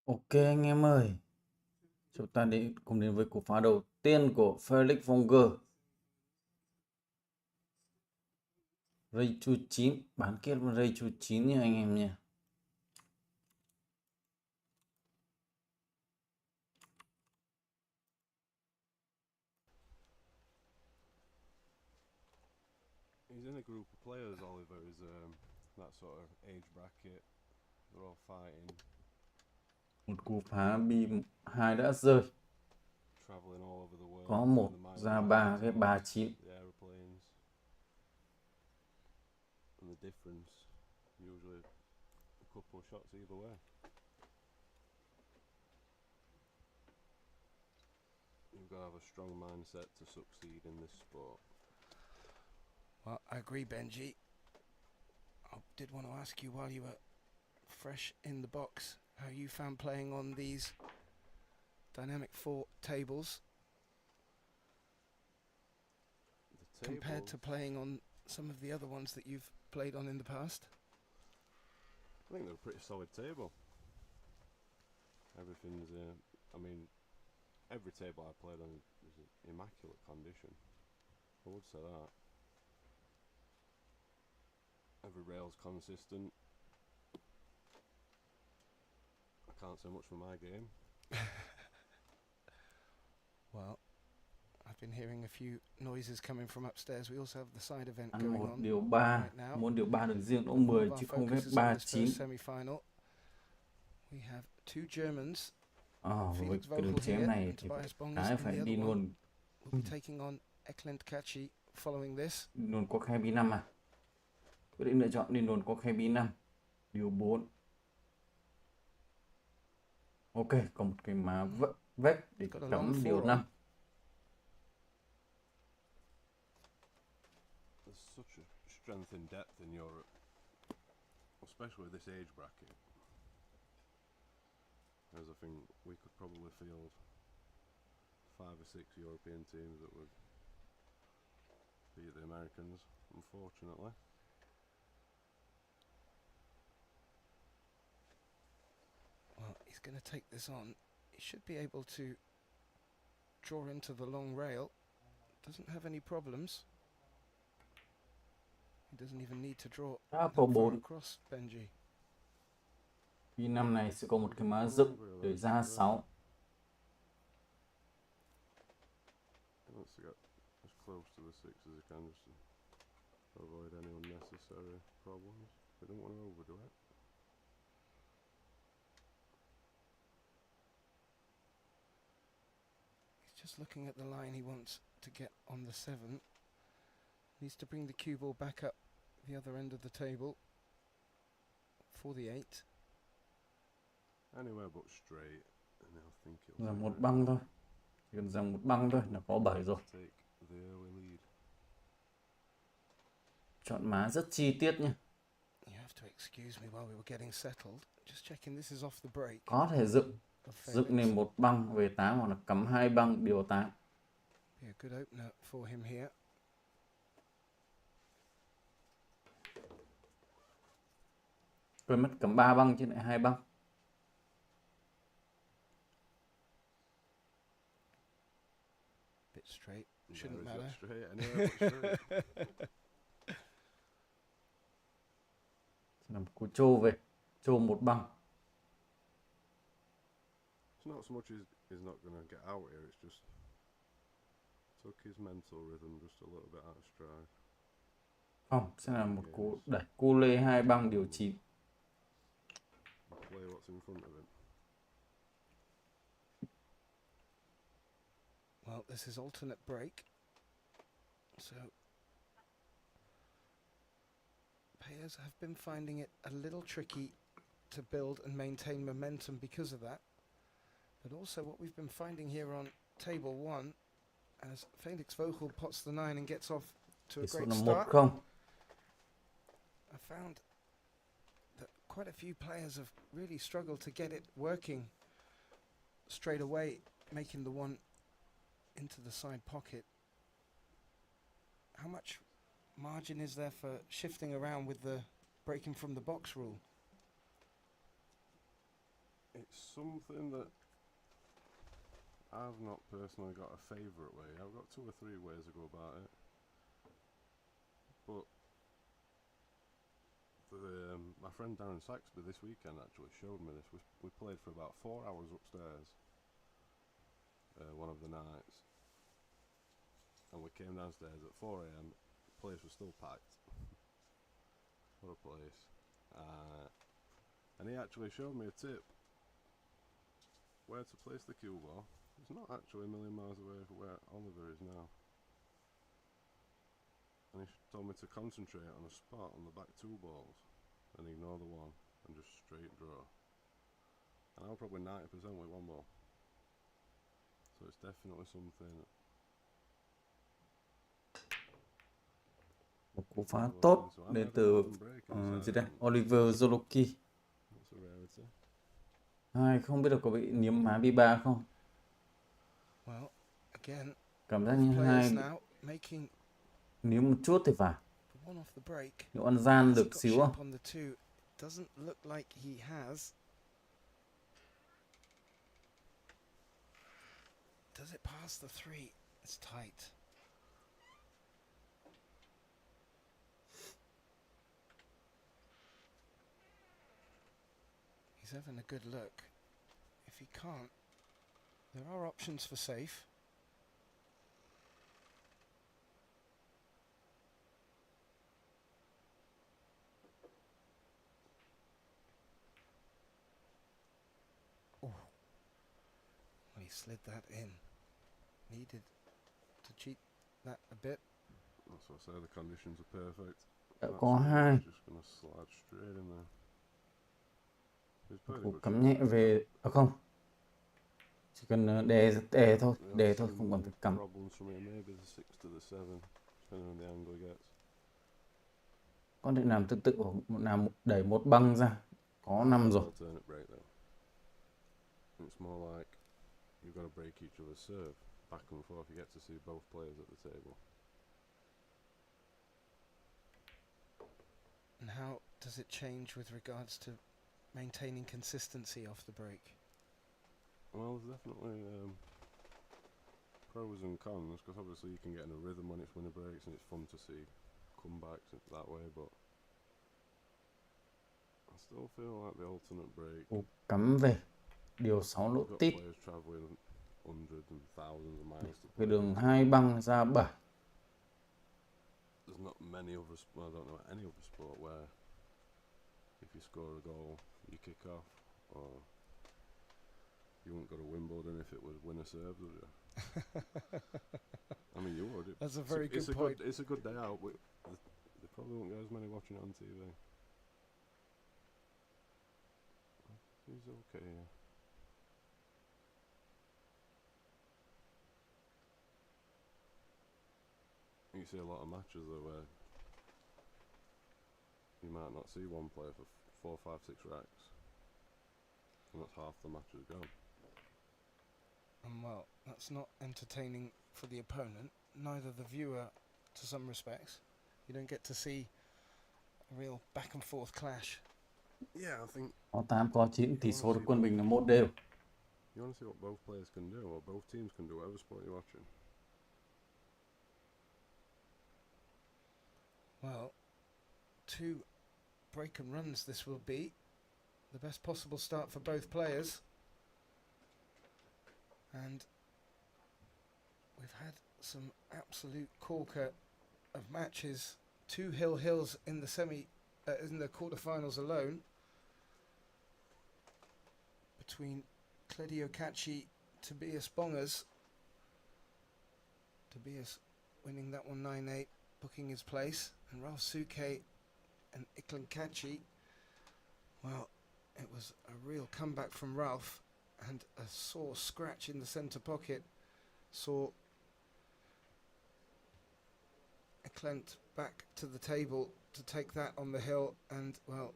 Ok anh em ơi, chúng ta cùng đến với cú phá đầu tiên của Felix Vogel. Ray chu 9, bán kết với Ray chu 9 nha anh em nha. He's in a group of players, Oliver, is that sort of age bracket. They're all fighting, Một cú phá bi 2 đã rơi. travelling all over the Có world, putting một the miles ra out 3 cái towards 39. the aeroplanes. And the difference, usually a couple of shots either way. You've got to have a strong mindset to succeed in this sport. Well, I agree, Benji. I did want to ask you while you were fresh in the box how you found playing on these dynamic 4 tables compared to playing on some of the other ones that you've played on in the past. I think they're a pretty solid table. Everything's, I mean, every table I played on is in immaculate condition. I would say that. Every rail's consistent. I can't say much for my game. Well, I've been hearing a few noises coming from upstairs. We also have the side event Ăn going một on điều 3, right now. muốn điều 3 được riêng độ But all 10 of our chứ không phép focus is on this 39. first semi-final. We have two Germans, Với Felix cái đường Vogel chém here này and thì Tobias Bonges, cái and phải the đi other one luôn will be taking on Ekland Kachi following this. luôn có khe bi 5 à. Quyết định lựa chọn đi luôn có khe bi 5, điều 4. Ok, còn một cái má vách để cắm điều 5. There's such a strength in depth in Europe, especially this age bracket. As I think we could probably field 5 or 6 European teams that would beat the Americans, unfortunately. Well, he's going to take this on. He should be able to draw into the long rail. Doesn't have any problems. He doesn't even need to draw that far across, Benji. Bi 5 này sẽ có một cái má dựng để ra 6. Let's get as close to the 6 as he can just to avoid any unnecessary problems. We don't want to overdo it. He's just looking at the line he wants to get on the 7. Needs to bring the cue ball back up the other end of the table for the 8. Anywhere but straight, and I think he'll Là một băng thôi. Chỉ cần rằng một băng thôi là có 7 rồi. Chọn má rất chi tiết nha. You have to excuse me while we were getting settled. Just checking this is off the break. Có thể dựng lên một băng về 8 hoặc là cắm 2 băng điều 8. Be a good opener for him here. Quên mất cắm 3 băng chứ lại 2 băng. Bit straight, shouldn't matter. Straight, anywhere but straight. Làm cú trô về, trô một băng. It's not so much as he's not going to get out here, it's just took his mental rhythm just a little bit out of stride. Không, sẽ là một cú đẩy cu lê 2 băng điều 9. Play what's in front of him. Well, this is alternate break, so players have been finding it a little tricky to build and maintain momentum because of that. But also what we've been finding here on table 1, as Felix Vogel pots the 9 and gets off to a great start, I found that quite a few players have really struggled to get it working straight away, making the 1 into the side pocket. How much margin is there for shifting around with the breaking from the box rule? It's something that I've not personally got a favourite way. I've got 2 or 3 ways to go about it. But my friend Darren Saxby this weekend actually showed me this. We played for about 4 hours upstairs one of the nights, and we came downstairs at 4 a.m. The place was still packed. What a place. And he actually showed me a tip where to place the cue ball. It's not actually a million miles away from where Oliver is now. And he told me to concentrate on a spot on the back 2 balls and ignore the one and just straight draw. And I was probably 90% with 1 ball. So it's definitely something. Một cú phá tốt đến từ gì đây? Olivér Szolnoki. That's a rarity. Hai, không biết là có bị niêm má B3 không? Well, again, Cảm giác both như players hai now making niêm một chút thì phải. the one off the break. Nếu ăn gian Has he được got xíu shape không? on the 2? Doesn't look like he has. Does it pass the 3? It's tight. He's having a good look. If he can't, there are options for safe. Oh, well, he slid that in. Needed to cheat that a bit. That's what I say, the conditions are perfect. Đã That's có hai. just gonna slide straight in there. He's Một played a cú good cắm shot. nhẹ về. À không. Chỉ cần đè thôi. Yeah, Đè I've thôi, seen không cần phải cắm. problems from here, maybe the 6 to the 7, depending on the angle he gets. Có thể làm tương tự hoặc làm đẩy một băng ra. Có 5 rồi. Alternate break though. It's more like you've got to break each other's serve back and forth. You get to see both players at the table. And how does it change with regards to maintaining consistency off the break? Well, there's definitely pros and cons, because obviously you can get in a rhythm when it's winner breaks and it's fun to see comebacks that way, but I still feel like the alternate break. Cú cắm về. Điều 6 lỗ You've got tít. players travelling hundreds and thousands of miles to Cái play. đường 2 băng ra 7. There's not many other I don't know any other sport where if you score a goal you kick off, or you wouldn't go to Wimbledon if it was winner serves, would you? I mean, you would. That's a very good point. It's a good day out. They probably won't get as many watching it on TV. He's okay. Yeah. You see a lot of matches though where you might not see one player for 4, 5, 6 racks, and that's half the match is gone. And well, that's not entertaining for the opponent, neither the viewer to some respects. You don't get to see a real back and forth clash. Yeah, I think Có 8 có 9, tỷ số được quân bình là 1 đều. you want to see what both players can do, or both teams can do, whatever sport you're watching. Well, 2 break and runs this will be. The best possible start for both players. And we've had some absolute corker of matches. 2 hills in the in the quarterfinals alone, between Claudio Cacci, Tobias Bongers. Tobias winning that one 9-8, booking his place, and Ralph Souquet and Iklan Cacci. Well, it was a real comeback from Ralph, and a sore scratch in the centre pocket saw Klent back to the table to take that on the hill, and well,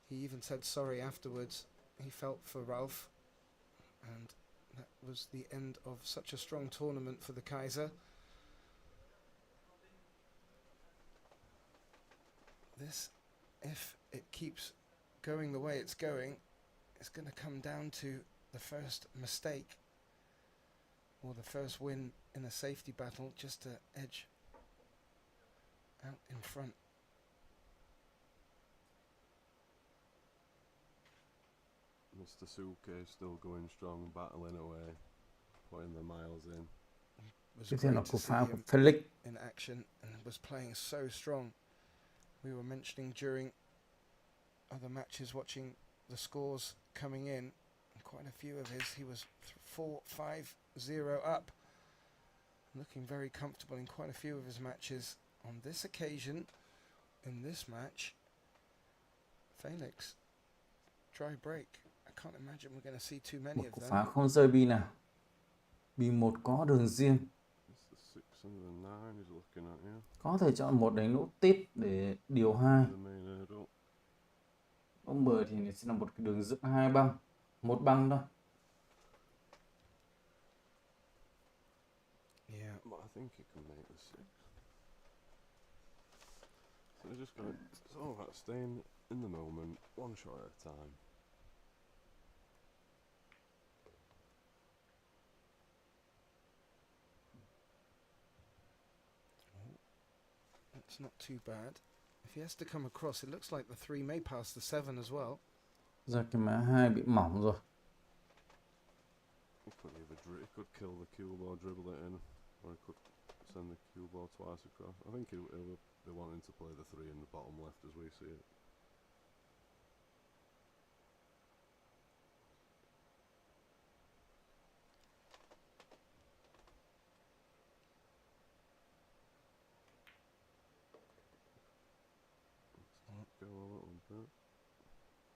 he even said sorry afterwards. He felt for Ralph, and that was the end of such a strong tournament for the Kaiser. This, if it keeps going the way it's going, it's going to come down to the first mistake or the first win in a safety battle just to edge out in front. Mr. Suke still going strong, battling away, putting the miles in. It was Tiếp theo là great to cú see phá của him Felix. in action and was playing so strong. We were mentioning during other matches, watching the scores coming in, and quite a few of his, he was 4-5-0 up, looking very comfortable in quite a few of his matches. On this occasion, in this match, Felix, dry break. I can't imagine we're going to see too many Một of cú them. phá không rơi bi nào. Bi 1 có đường riêng. It's the 6 and the 9 he's looking at here. Có thể chọn một đánh lỗ tít để điều 2. The main hurdle. Ông 10 thì sẽ là một cái đường dựng 2 băng. 1 băng thôi. Yeah. But I think he can make the 6. So they're just going to... It's all about staying in the moment, one shot at a time. That's not too bad. If he has to come across, it looks like the 3 may pass the 7 as well. Giờ cái má 2 bị mỏng rồi. He could either he could kill the cue ball, dribble it in, or he could send the cue ball twice across. I think he'll be wanting to play the 3 in the bottom left as we see it. Let's go a little bit.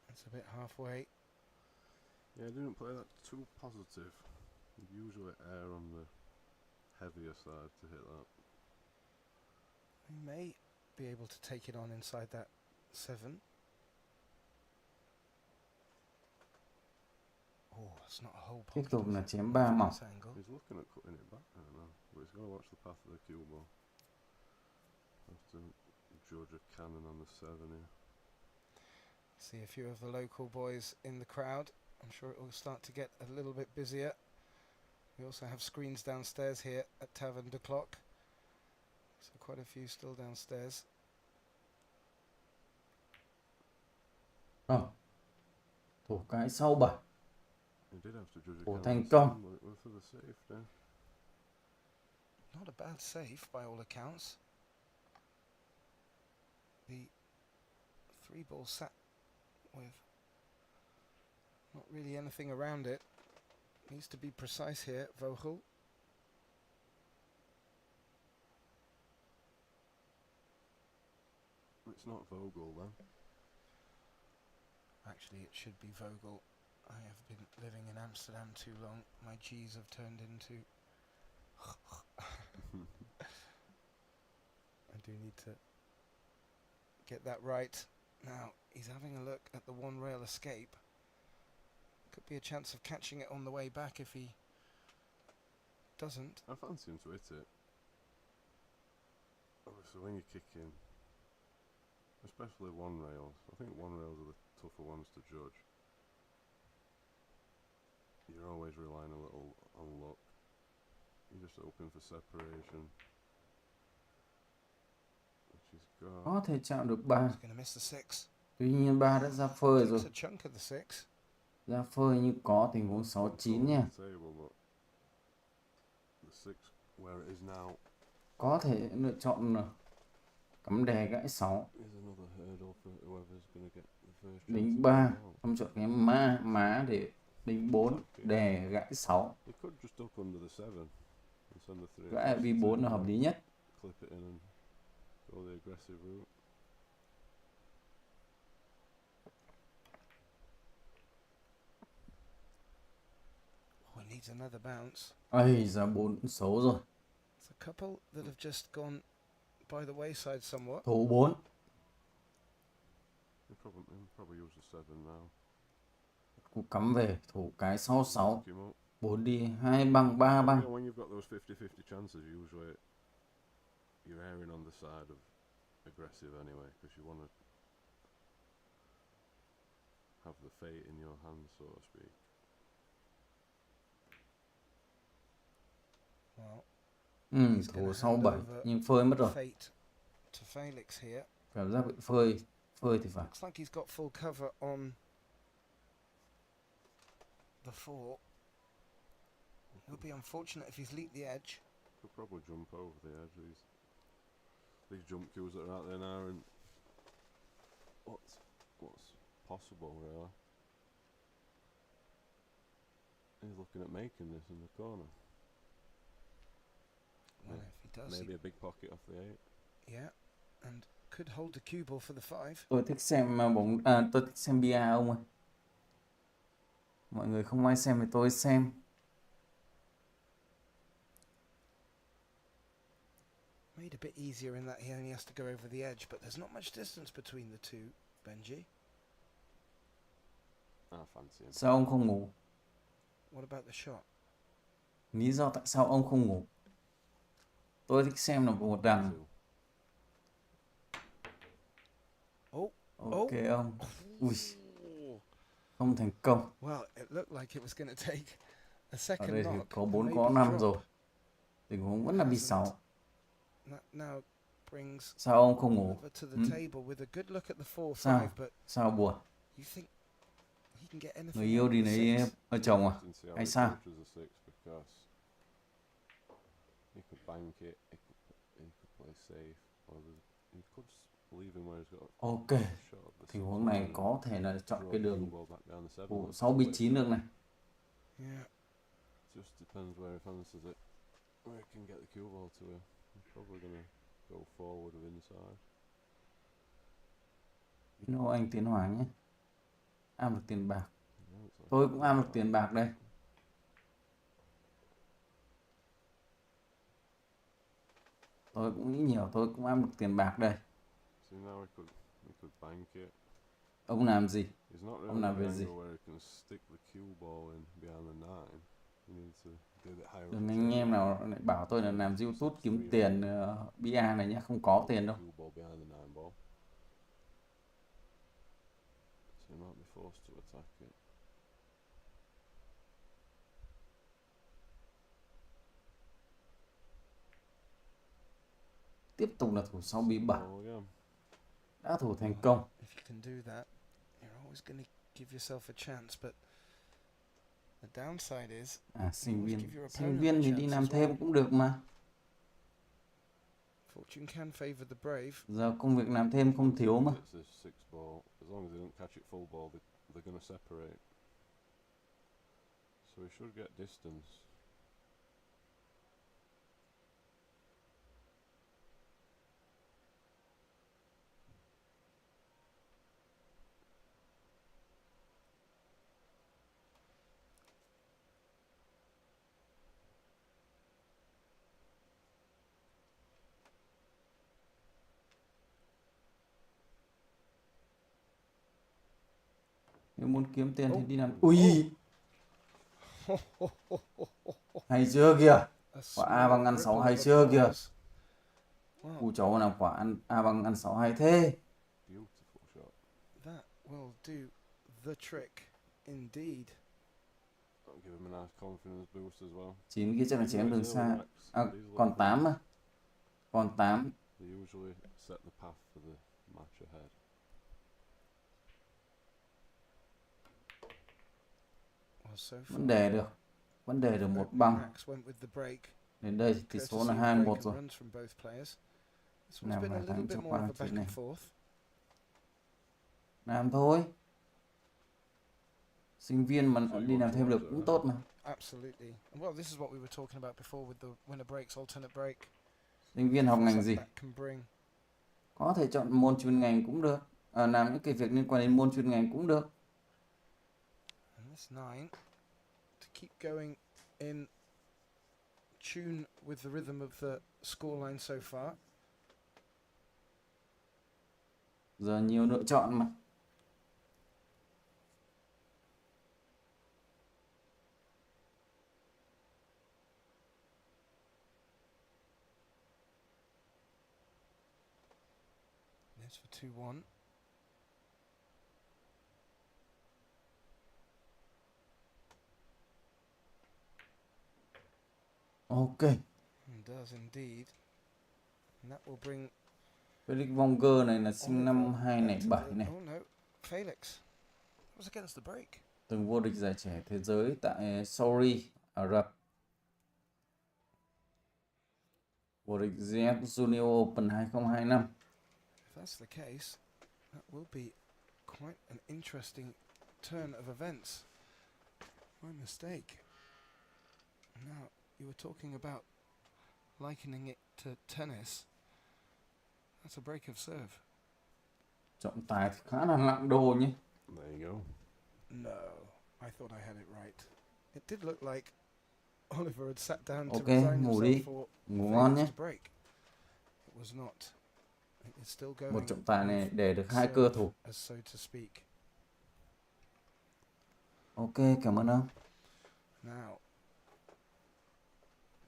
It's a bit halfway. Yeah, I didn't play that too positive. You usually err on the heavier side to hit that. He may be able to take it on inside that 7. Oh, it's not a whole Tiếp pocket. tục is là it? chém 3 mỏng. This angle. He's looking at cutting it back right now, but he's got to watch the path of the cue ball. Have to judge a cannon on the 7 here. See a few of the local boys in the crowd. I'm sure it will start to get a little bit busier. We also have screens downstairs here at Tavern de Clock. So quite a few still downstairs. Thủ cái sau 7. He did have to judge a Ủa, cannon thành on the công. 7, but it was for the safety. Not a bad save by all accounts. The 3 ball sat with not really anything around it. Needs to be precise here, Vogel. It's not Vogel then. Actually, it should be Vogel. I have been living in Amsterdam too long. My G's have turned into... I do need to get that right. Now, he's having a look at the 1 rail escape. Could be a chance of catching it on the way back if he doesn't. I fancy him to hit it. Obviously, when you're kicking, especially 1 rails, I think 1 rails are the tougher ones to judge. You're always relying a little on luck. You're just hoping for separation. Which he's got. Có thể chạm được 3. He's going to miss the 6. Tuy nhiên 3 đã ra phơi rồi. Takes a chunk of the 6. Ra phơi như có tình huống 6-9 nha. Table, but the 6 where it is now Có thể lựa chọn cắm đè gãy 6. is another hurdle for whoever's going to get the first chance. Đánh to 3. get out. Xong chọn cái má để đánh 4. Đè gãy 6. He could just duck under the 7 and send the 3. Gãy ở bi 4 là hợp lý nhất. Clip it in and go the aggressive route. Oh, he needs another bounce. Ây, ra 4 xấu rồi. It's a couple that have just gone by the wayside somewhat. Thủ 4. He'll probably use the 7 now. Cú cắm về, thủ cái 6-6. Pick him up. 4 đi, 2 băng, 3 băng. Yeah, when you've got those 50-50 chances, usually you're erring on the side of aggressive anyway, because you want to have the fate in your hands, so to speak. Well, Thủ 6-7 nhưng phơi mất rồi. fate to Felix here. Cảm giác bị phơi thì phải. Looks like he's got full cover on the 4. It would be unfortunate if he's leaped the edge. Could probably jump over the edge. These jump cues that are out there now, and what's possible really. He's looking at making this in the corner. Well, if he does, Maybe a big pocket off the 8. yeah, and could hold the cue ball for the 5. Tôi thích xem tôi thích xem bia ông ơi. Mọi người không ai xem thì tôi xem. Made a bit easier in that he only has to go over the edge, but there's not much distance between the two, Benji. I fancy him. Sao ông không ngủ? What about the shot? Lý do tại sao ông không ngủ? Tôi thích xem là một đằng. Ok ông. Ui. Không thành công. Well, it looked like it was going to take a Ở second đây thì knock. có and 4 maybe có 5 drop. rồi. Tình huống vẫn là B6. That now brings Sao ông không ngủ? over to the table with a good look at the 4-5, Sao? but Sao buồn? you think he can get anything? Người yêu out đi of the lấy 6? ở chồng à? And see how Hay he sao? approaches the 6, because he could bank it, he could play safe, or he could leave him where he's got Ok. a shot of the 6. Tình huống này có thể là chọn Draw cái the đường cue ball back down the 7. thủ 6 B9 được này. Yeah. Just depends where he fancies it. Where he can get the cue ball to him. He's probably gonna go forward with inside. No, anh Tiến Hoàng nhé. Am được tiền bạc. Yeah, it's like Tôi cũng am được tiền bạc đây. Tôi cũng nghĩ nhiều, tôi cũng am được tiền bạc đây. See, now he could bank it. Ông làm gì? He's not Ông really làm in việc an gì? angle where he can stick the cue ball in behind the 9. He needs to do a bit higher up Đừng the anh em table. nào lại bảo tôi là làm YouTube kiếm tiền bia này nhá, không có tiền đâu. Cue ball behind the 9 ball. So he might be forced to attack it. Tiếp tục là thủ 6 B7. Oh yeah. Đã thủ thành công. If you can do that, you're always going to give yourself a chance, but the downside is Sinh give viên. your Sinh opponent viên a thì đi chance làm as thêm well. cũng được mà. Fortune can favor the brave. Giờ công việc làm thêm không thiếu mà. It's this 6 ball. As long as they don't catch it full ball, they're gonna separate. So he should get distance. Nếu muốn kiếm tiền thì Oh. đi làm. Ui! Hay chưa kìa? A Quả A bằng ăn small 6 ripple hay of chưa kìa? applause. Wow, Cụ cháu làm quả A bằng ăn 6 hay thế. Beautiful shot. that will do the trick indeed. That'll give him a nice confidence boost as well. 9 kia chắc là chén đường These xa. little À, these little còn 8 mà. Còn 8. They usually set the path for the match ahead. Well, so far, Vẫn đề được. Vẫn đề được một băng. Max went with the break. Đến đây thì tỷ số Courtesy là of 2-1 break and rồi. runs from both players. This one's Nào been a phải little thắng bit cho more of qua a chuyện back này. and forth. Làm thôi. Sinh viên mà đi làm thêm được cũng tốt mà. Absolutely. And well, this is what we were talking about before with the winner breaks, alternate break. Sinh viên học ngành gì? That can bring. Có thể chọn môn chuyên ngành cũng được. Làm những cái việc liên quan đến môn chuyên ngành cũng được. And this 9 to keep going in tune with the rhythm of the scoreline so far. Giờ nhiều lựa chọn mà. There's for 2-1. Ok. It does indeed. And that will bring Felix Vogel này là sinh năm Olivér back to 2007 the... này. Oh no, Felix was against the break. Từng vô địch giải trẻ thế giới tại Saudi, Ả Rập. Vô địch GF Junior Open 2025. If that's the case, that will be quite an interesting turn of events. My mistake. Now, you were talking about likening it to tennis. That's a break of serve. Trọng tài thì khá là nặng đô nhé. There you go. No, I thought I had it right. It did look like Oliver had sat down to Ok, resign ngủ himself đi. for Ngủ ngon nhé. Felix to break. It was not. It's still going. Một trọng tài này with để được 2 cơ serve, thủ. as so to speak. Ok, cảm ơn ông. Now,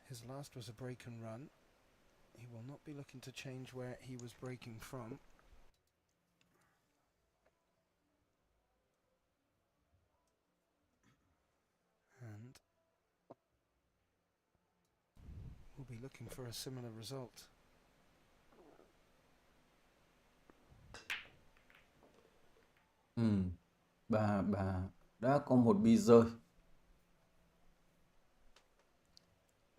his last was a break and run. He will not be looking to change where he was breaking from. And we'll be looking for a similar result. Bà đã có một bi rơi.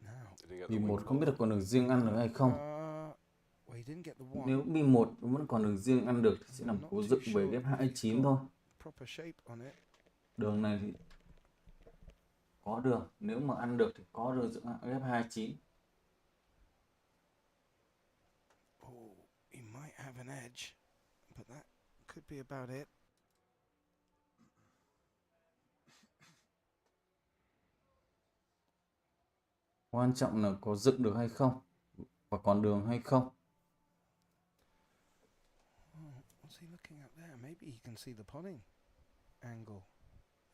Now, Did he get Bi the 1 wing không biết goal? là còn được riêng ăn được hay không. well, he didn't get the one. Nếu bi 1 vẫn còn được riêng ăn được thì sẽ làm cố dựng về ghép 29 thôi. Proper shape on it. Đường này thì có đường. Nếu mà ăn được thì có đường dựng ghép 29. Oh, he might have an edge, but that could be about it. Quan trọng là có dựng được hay không và còn đường hay không. Oh, what's he looking at there? Maybe he can see the pawning angle.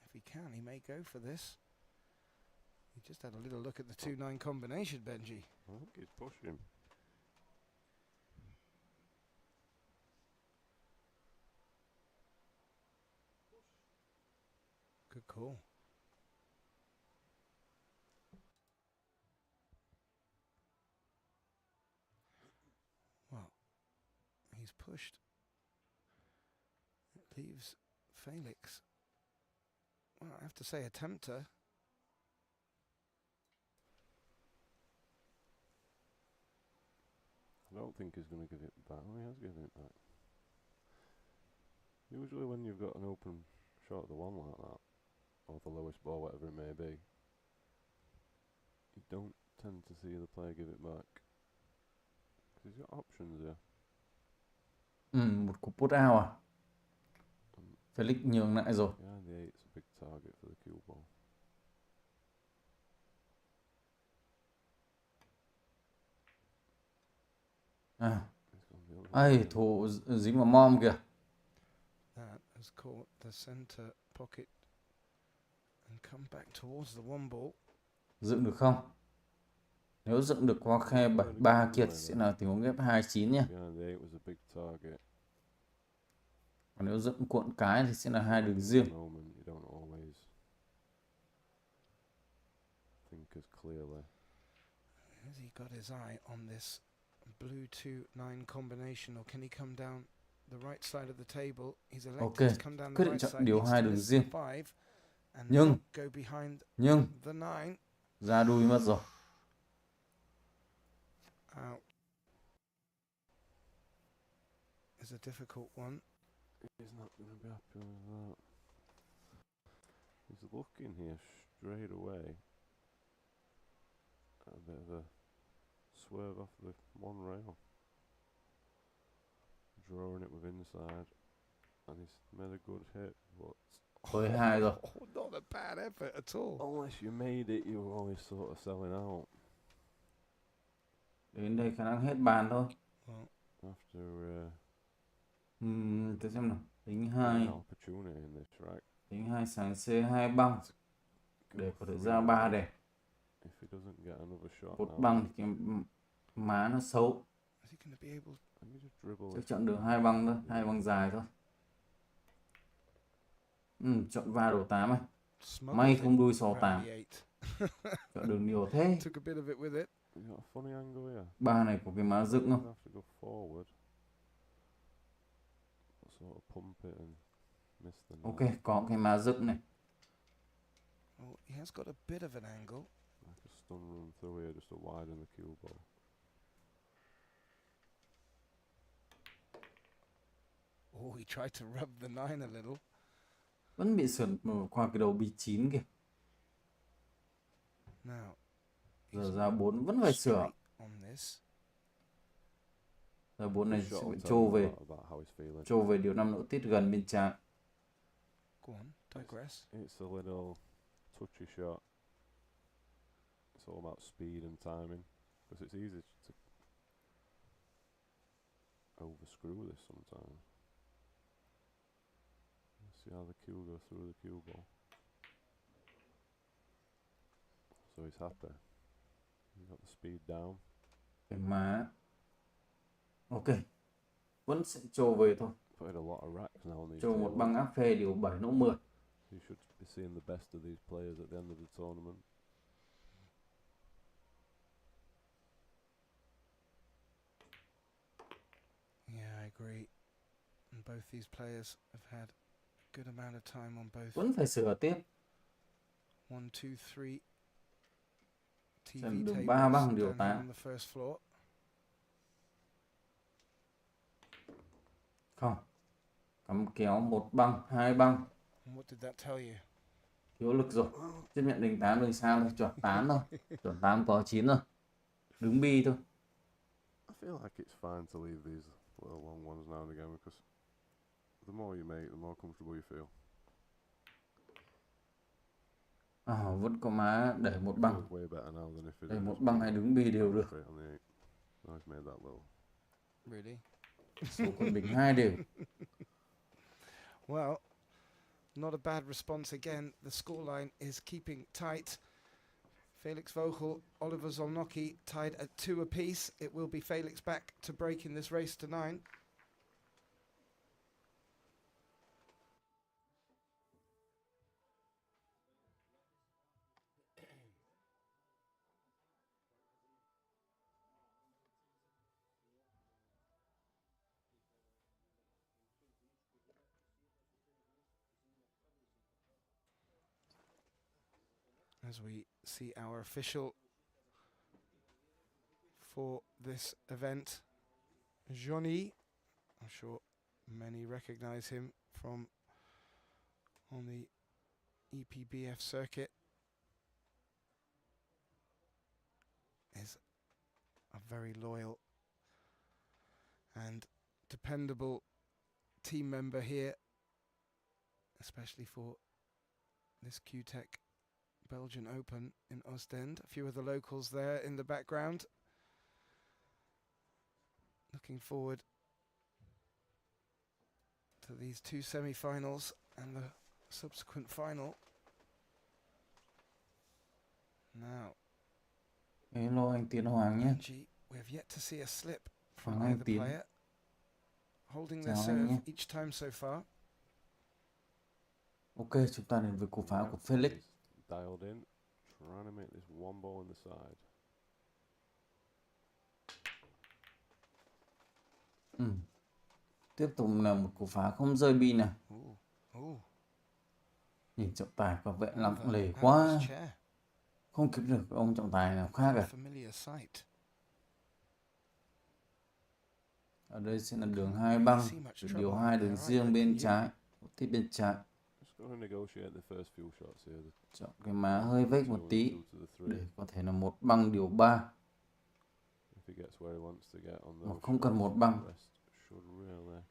If he can, he may go for this. He just had a little look at the 2-9 combination, Benji. I think he's pushing. Good call. Well, he's pushed. It leaves Felix. Well, I have to say, a tempter. I don't think he's going to give it back. Oh, he has given it back. Usually when you've got an open shot at the one like that, or the lowest ball, whatever it may be, you don't tend to see the player give it back. Because he's got options here. Một cú put out à? Felix nhường lại rồi. Yeah, the 8's a big target for the cue ball. À, He's gonna be able to ai get it. thủ dính vào mom kìa. That has caught the center pocket and come back towards the one ball. Dựng được không? Nếu dựng được qua khe 73 kia thì sẽ là tình huống ghép 29 nhé. Yeah, the 8 was a big target. Còn nếu dựng cuộn cái thì sẽ là 2 đường riêng. At the moment, you don't always think as clearly. Has he got his eye on this blue 2-9 combination, or can he come down the right side of the table? He's elected to come down Quyết the định right chọn side. điều Needs hai to đường miss riêng. the 5 and Nhưng- not go behind Nhưng the 9. ra đuôi mất rồi. Out is a difficult one. He's not going to be happy with that. He's looking here straight away at a bit of a swerve off the one rail. Drawing it with inside. And he's made a good hit, but Với 2 rồi. Oh, not a bad effort at all. unless you made it, you were always sort of selling out. Đến đây khả năng hết bàn thôi. Well, After Tôi xem nào. Tính an 2. opportunity in this track. Tính 2 sàng C2 băng. Để có thể ra 3 đề. If he doesn't get another shot Một now, băng thì cái má nó xấu. is he going to be able? let me just dribble Chắc it. chọn đường 2 băng thôi. 2 băng dài thôi. Chọn va đồ 8 này. Smoked May it không đuôi sò round 8. the 8. Chọn đường nhiều thế. Took a bit of it with it. You got a funny angle here. Ba này có cái má dựng You không? have to go forward. Sort of pump it and miss the net. Ok, có cái má dựng này. Oh, he has got a bit of an angle. Like a stun run through here just to widen the cue ball. Oh, he tried to rub the 9 a little. Vẫn bị sượt qua cái đầu B9 kìa. Now, Giờ ra 4 vẫn phải sửa. straight on this. Giờ 4 này This sẽ shot bị will tell trâu you a về. lot about how he's feeling. Trâu về điều 5 nỗ tít gần bên trái. Go on, digress. It's a little touchy shot. It's all about speed and timing, because it's easy to overscrew this sometimes. See how the cue goes through the cue ball. So he's happy. He got the speed down. Cái má. Ok. Vẫn sẽ trâu về thôi. Played a lot of racks now on these Trâu một tables. băng áp phê điều 7 nỗ 10. You should be seeing the best of these players at the end of the tournament. Yeah, I agree. And both these players have had a good amount of time on both. Vẫn phải sửa tiếp. 1, 2, 3 TV Xem được tables 3 băng down điều here 8. on the first floor. Không. Cắm kéo 1 băng, 2 băng. And what did that tell you? Thiếu lực rồi. Chấp nhận đánh 8 đường sao thôi. Chọn 8 thôi. Chọn 8 có 9 rồi. Đứng bi thôi. I feel like it's fine to leave these little long ones now and again, because the more you make, the more comfortable you feel. Vẫn có má đẩy một băng. Feels way better now than if it Đẩy had một just băng been hay đứng bi đều được. straight on the 8. Now he's made that little. Really? Số quân bình 2 đều. Well, not a bad response again. The scoreline is keeping tight. Felix Vogel, Olivér Szolnoki tied at 2 apiece. It will be Felix back to break in this race to 9. As we see our official for this event, Johnny. I'm sure many recognize him from on the EPBF circuit. Is a very loyal and dependable team member here, especially for this QTech Belgian Open in Ostend. A few of the locals there in the background. Looking forward to these 2 semi-finals and the subsequent final. Now, Hello anh Tiến Hoàng nhé. Angie, we have yet to see a slip from Hoàng Anh either Tiến. player. Holding their Chào anh serve nhé. each time so far. Ok, chúng ta đến với cú phá của Felix. He's dialed in, trying to make this one ball in the side. Tiếp tục là một cú phá không rơi bi nào. Ooh, ooh. Nhìn trọng tài có vẻ lặng lề Over quá. Adam's chair. Không kiếm được ông trọng tài nào khác cả. Familiar sight. Ở đây sẽ là đường 2 băng. Điều 2 đường riêng bên trái. Tiếp bên trái. Just going to negotiate the first few shots here. Chọn cái má hơi vếch một tí. Để có thể là một băng điều 3. If he gets where he wants to get on Mà those không cần shots, một the băng. rest should really.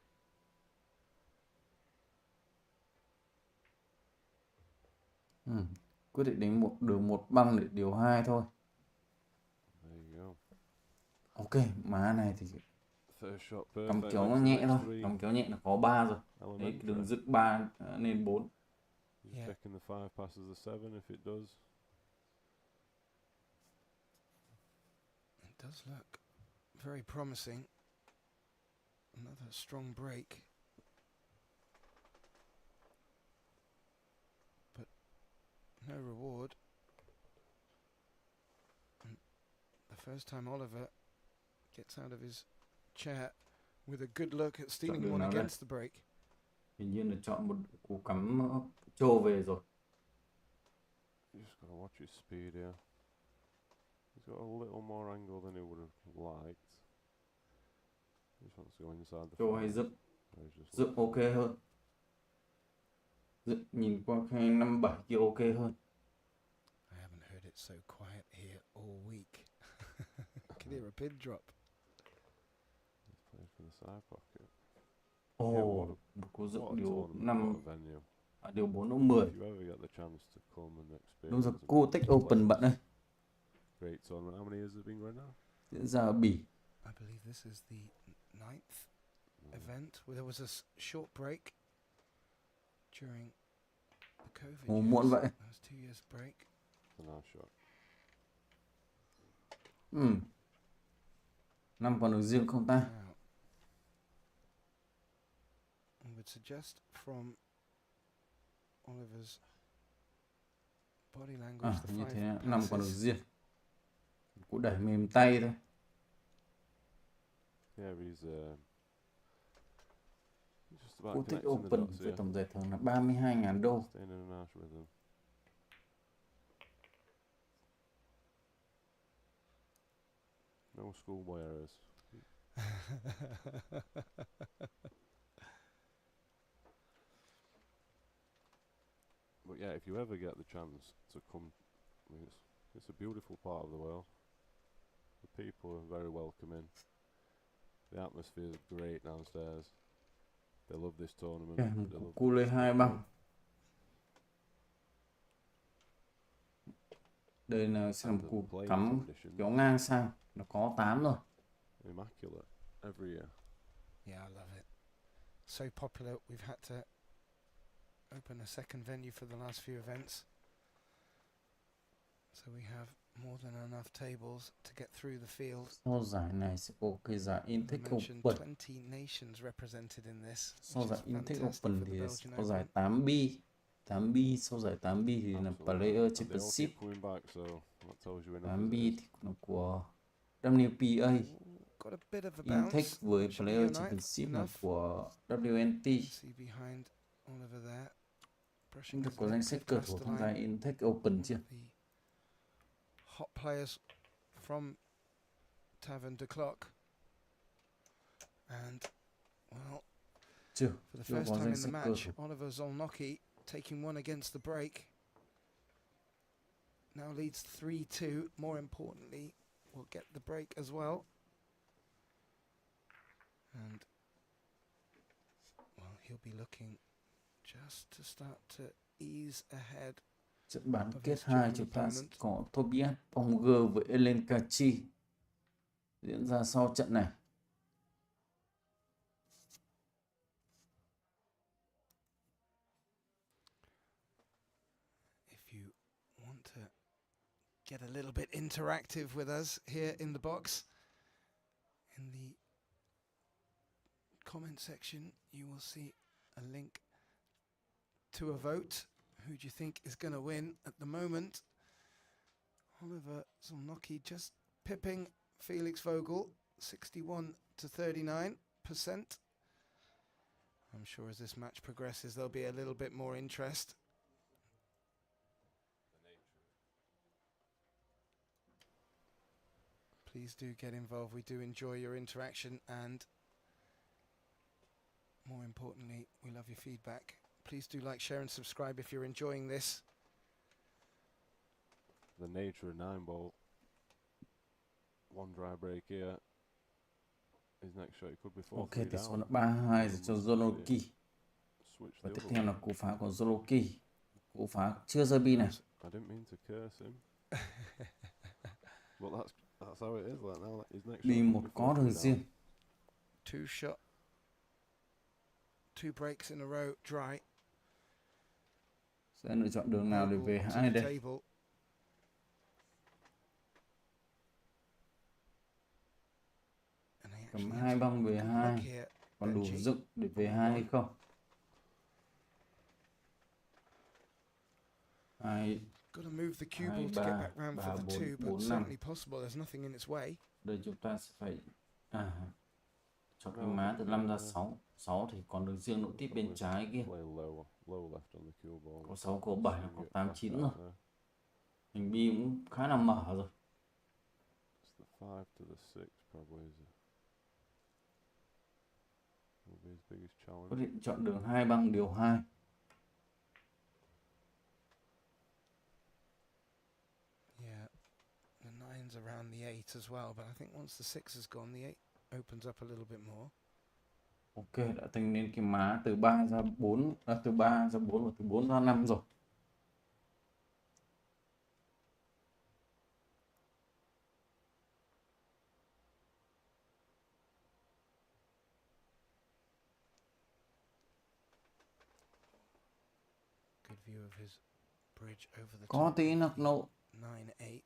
Quyết định đánh một đường 1 băng để điều 2 thôi. There you go. Ok, má này thì First shot cắm perfect. kéo nó makes the nhẹ next thôi. three Cắm kéo nhẹ là có 3 rồi. Đấy, cái elementary. đường dựng 3 nên 4. Just Yeah. checking the 5 passes the 7 if it does. It does look very promising. Another strong break. But no reward. first time Oliver gets out of his chair with a good look at stealing đường one nào đây? against the break. Hình như là chọn một cú cắm trô về rồi. You just gotta watch his speed here. He's got a little more angle than he would have liked. He just wants to go inside the Trô hay frame. dứt? Or he's just Dứt ok hơn. Dứt nhìn qua khe 57 kia ok hơn. I haven't heard it so quiet here all week. I can hear a pin drop. He's played for the side pocket. Ồ, một cú dựng What a điều tournament, 5, what a venue. điều 4 điều 10. If you ever get the chance to come and experience Đúng rồi, and cô Tech play Open bạn ơi. great tournament. How many years has it been going now? Diễn ra ở Bỉ. I believe this is the 9th event. Well, there was a short break during the COVID Ồ, years. muộn vậy. There was 2 years break. It's a nice shot. Năm còn được riêng không ta? Now, I would suggest from Oliver's body language the Như 5 thế năm còn được passes. riêng. Cú đẩy mềm tay thôi. Yeah, but he's just Cô about Tech connecting the Open dots với here. tổng giải thưởng là 32.000 đô. Staying in a nice rhythm. No schoolboy errors. But yeah, if you ever get the chance to come, I mean, it's a beautiful part of the world. The people are very welcoming. The atmosphere is great downstairs. They love this tournament. Okay, They love cú lấy this 2 football. băng. Đây là sẽ là một And cú the playing cắm conditions, kéo ngang sang. Nó có 8 rồi. immaculate every year. Yeah, I love it. So popular, we've had to open a second venue for the last few events. So we have more than enough tables to get through the field. Sau giải này sẽ có cái giải I Intech mentioned Open. 20 nations represented in this, Sau which giải is Intech fantastic Open for the thì Belgian có giải Open. 8B. 8B, sau giải 8B thì là Absolutely. Player And they all Championship. keep coming back, so that tells you enough as 8B it is. thì là của WPA. Got a bit of a Intech bounce. với Should be Player enough. Championship là enough. của WNT. See behind Oliver there. Chúng Brushing ta his có danh neck sách with cầu thủ tham gia Castelline. Intech Open chưa? The hot players from Tavern de Clock. And, well, Chưa, for the chưa first có time danh in the sách cầu match, thủ. Olivér Szolnoki taking one against the break. Now leads 3-2. More importantly, will get the break as well. And, well, he'll be looking just to start to ease ahead. Trận bán of kết his 2 German chúng ta sẽ opponent. có Tobias Vogel với Elen Kachi diễn ra sau trận này. If you want to get a little bit interactive with us here in the box, in the comment section, you will see a link to a vote. Who do you think is going to win at the moment? Olivér Szolnoki just pipping Felix Vogel, 61 to 39%. I'm sure as this match progresses, there'll be a little bit more interest. Please do get involved. We do enjoy your interaction, and more importantly, we love your feedback. Please do like, share and subscribe if you're enjoying this. The nature of 9-ball. One dry break here. His next shot, it could be 4-3 Ok, tỷ số down. là 3-2 dành cho Szolnoki. Switch Và the tiếp other theo way. là cú phá của Szolnoki. Cú phá chưa rơi bi này. I didn't mean to curse him. But that's how it is. Like now, his next Bi shot một could be có 4-3 đường down. riêng. Two breaks in a row, dry. Sẽ lựa chọn đường nào để Vogel về to 2 the đây. table. And they Cầm actually 2 have băng về a good 2. look here. Còn đủ Benji. dựng để về 2 hay không? Got to move the cue 2 ball to get 3 back round 3 for the 4 two, 4 but 5. certainly possible. There's nothing in its way. Đây chúng ta sẽ phải cho cái No, má từ 5 ra uh, 6. 6 thì còn được riêng nỗ tiếp bên trái kia. Play low left on the cue ball. Có 6, có 7, Swing có it 8, back 9 out rồi. there. Hình bi cũng khá là mở rồi. It's the 5 to the 6 probably will be his biggest Có challenge. thể chọn đường 2 bằng điều 2. Yeah, the 9's around the 8 as well, but I think once the 6 is gone, the 8 opens up a little bit more. Ok, đã tính đến cái má từ 3 ra 4, từ 3 ra 4 và từ 4 ra 5 rồi. Good view of his bridge over the Có top. tí nặc nộ. 9-8.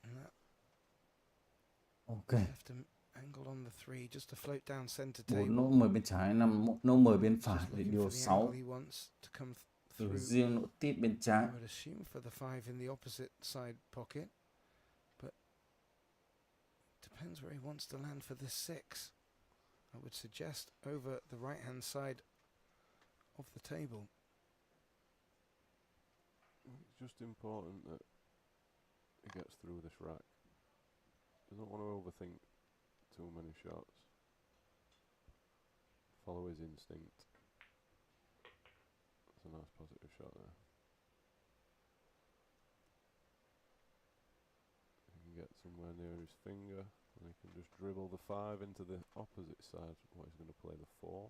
And that Ok. left him angled on the 3 just to float down center 4 table. nỗ 10 bên trái, 5 nỗ 10 bên phải Just để looking điều for the 6. angle he wants to come Từ through. riêng nỗ tiếp bên trái. I would assume for the 5 in the opposite side pocket, but depends where he wants to land for this 6. I would suggest over the right hand side of the table. It's just important that he gets through this rack. Doesn't want to overthink too many shots. Follow his instinct. That's a nice positive shot there. He can get somewhere near his finger and he can just dribble the 5 into the opposite side. What he's going to play the 4.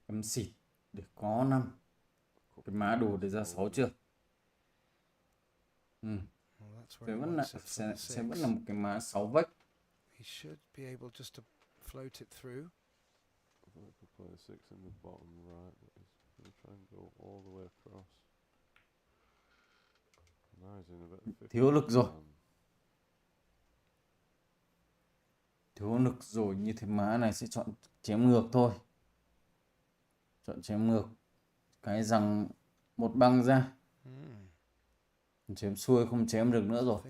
Cắm xịt để có 5. Cái má đủ để ra 6 chưa? Well, that's where Sẽ he vẫn là, wants it for the sẽ vẫn 6. là một cái má 6 vách. He should be able just to float it through. I thought he could play the 6 in the bottom right, but he's going to try and go all the way across. Now he's in a bit of 50. Thiếu lực rồi. Thiếu lực rồi, như thế má này sẽ chọn chém ngược thôi. Chọn chém ngược. Cái rằng một băng ra. Chém xuôi không chém được nữa rồi.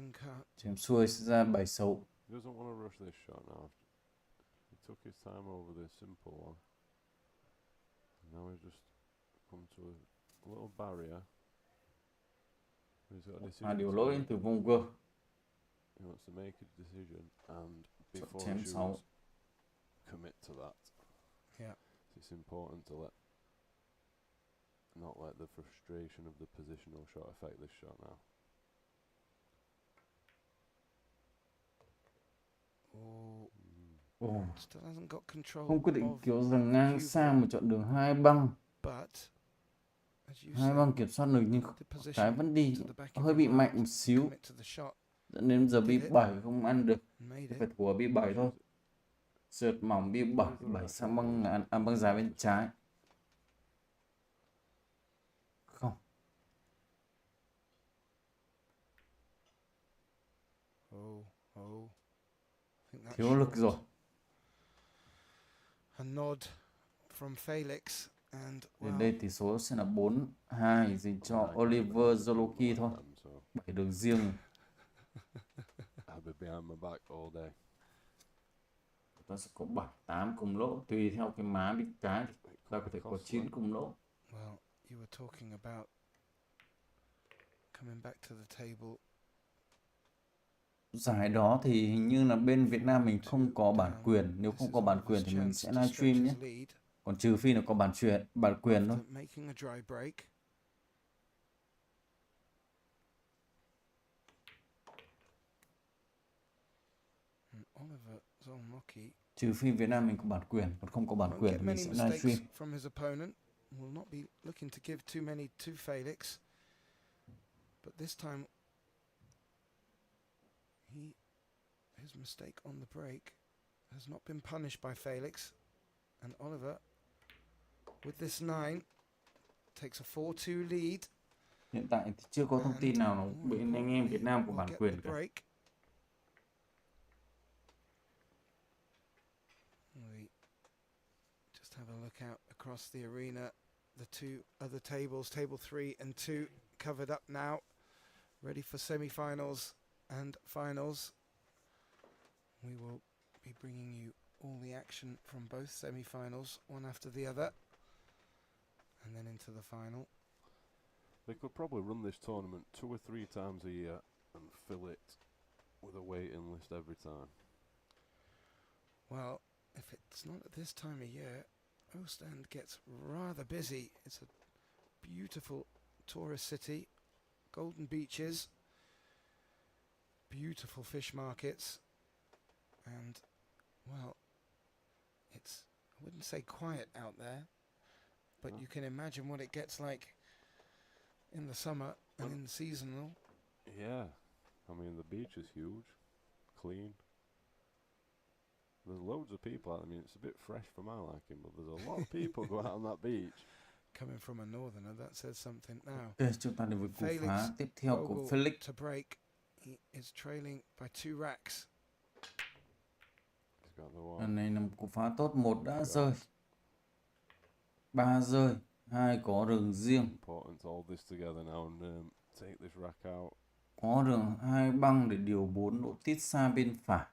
Chém xuôi sẽ ra 7 xấu. He doesn't want to rush this shot now. He took his time over the simple one. Now he's just come to a little barrier. He's got a decision. Điều to lỗi make. đến từ Vogel. He wants to make a decision and Chọn before chém he 6. shoots, commit to that. Yeah. It's important to not let the frustration of the positional shot affect this shot now. Still hasn't got control. Không quyết định of kiểu rằng ngang cue sang ball, mà chọn đường 2 băng. but as you 2 said, băng kiểm soát được nhưng the position cái vẫn đi to the back of hơi your bị hand, mạnh một xíu. commit to the shot, Dẫn đến giờ bi Did it. 7 không ăn được. made Phải it. của bi 7 thôi. Sượt mỏng bi 7, 7 sang băng băng dài bên trái. Không. I think that's Thiếu lực short. rồi. A nod from Felix and Đến well, đây tỷ số sẽ là 4-2 dành cho Olivér Szolnoki thôi. 7 đường riêng. I'll be behind my back all day. Ta sẽ có 7, 8 cùng lỗ. Tùy theo cái má bên trái thì ta có thể có 9 cùng lỗ. well, you were talking about coming back to the table. Giải đó thì hình như là bên Việt Nam mình không có bản quyền. Nếu không có bản quyền thì mình sẽ livestream nhé. Còn trừ phi là có bản quyền thôi. Making a dry break. And Olivér Szolnoki Trừ phi Việt Nam mình có bản quyền, còn không có bản won't quyền get thì mình many sẽ mistakes livestream. from his opponent. Will not be looking to give too many to Felix. But this time his mistake on the break has not been punished by Felix. And Olivér, with this 9, takes a 4-2 lead. Hiện tại thì chưa có thông tin nào bên anh em Việt Nam có bản quyền cả. We just Just have a look out across the arena. The two other tables, table 3 and 2, covered up now, ready for semi-finals and finals. We will be bringing you all the action from both semi-finals, one after the other, and then into the final. They could probably run this tournament 2 or 3 times a year and fill it with a waiting list every time. Well, if it's not at this time of year, Ostend gets rather busy. It's a beautiful tourist city, golden beaches, beautiful fish markets, and, well, it's, I wouldn't say quiet out there, but No. you can imagine what it gets like in the summer and in seasonal. Yeah, I mean the beach is huge, clean. There's loads of people out. I mean, it's a bit fresh for my liking, but there's a lot of people go out on that beach. Coming from a northerner, that says something now. Ok, chúng ta đến với cú Felix phá tiếp theo của Vogel Felix. to break. He is trailing by 2 racks. He's got the one. Lần này là một cú phá tốt, 1 đã rơi, 3 rơi, 2 có đường riêng, Important to hold this together now and take this rack out. có đường 2 băng để điều 4 lỗ tít xa bên phải.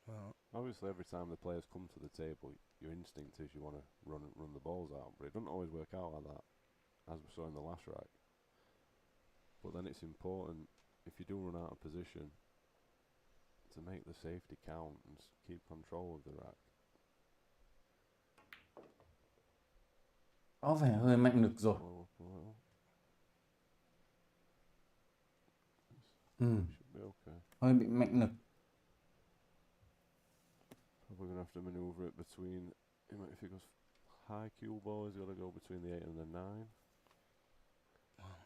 Well, Obviously, every time the players come to the table, your instinct is you want to run the balls out, but it doesn't always work out like that, as we saw in the last rack. But then it's important, if you do run out of position, to make the safety count and keep control of the rack. Có vẻ hơi mạnh lực rồi. Well, well, should be okay. Hơi bị mạnh lực. Probably going to have to maneuver it between, if he goes high cue ball, he's got to go between the 8 and the 9.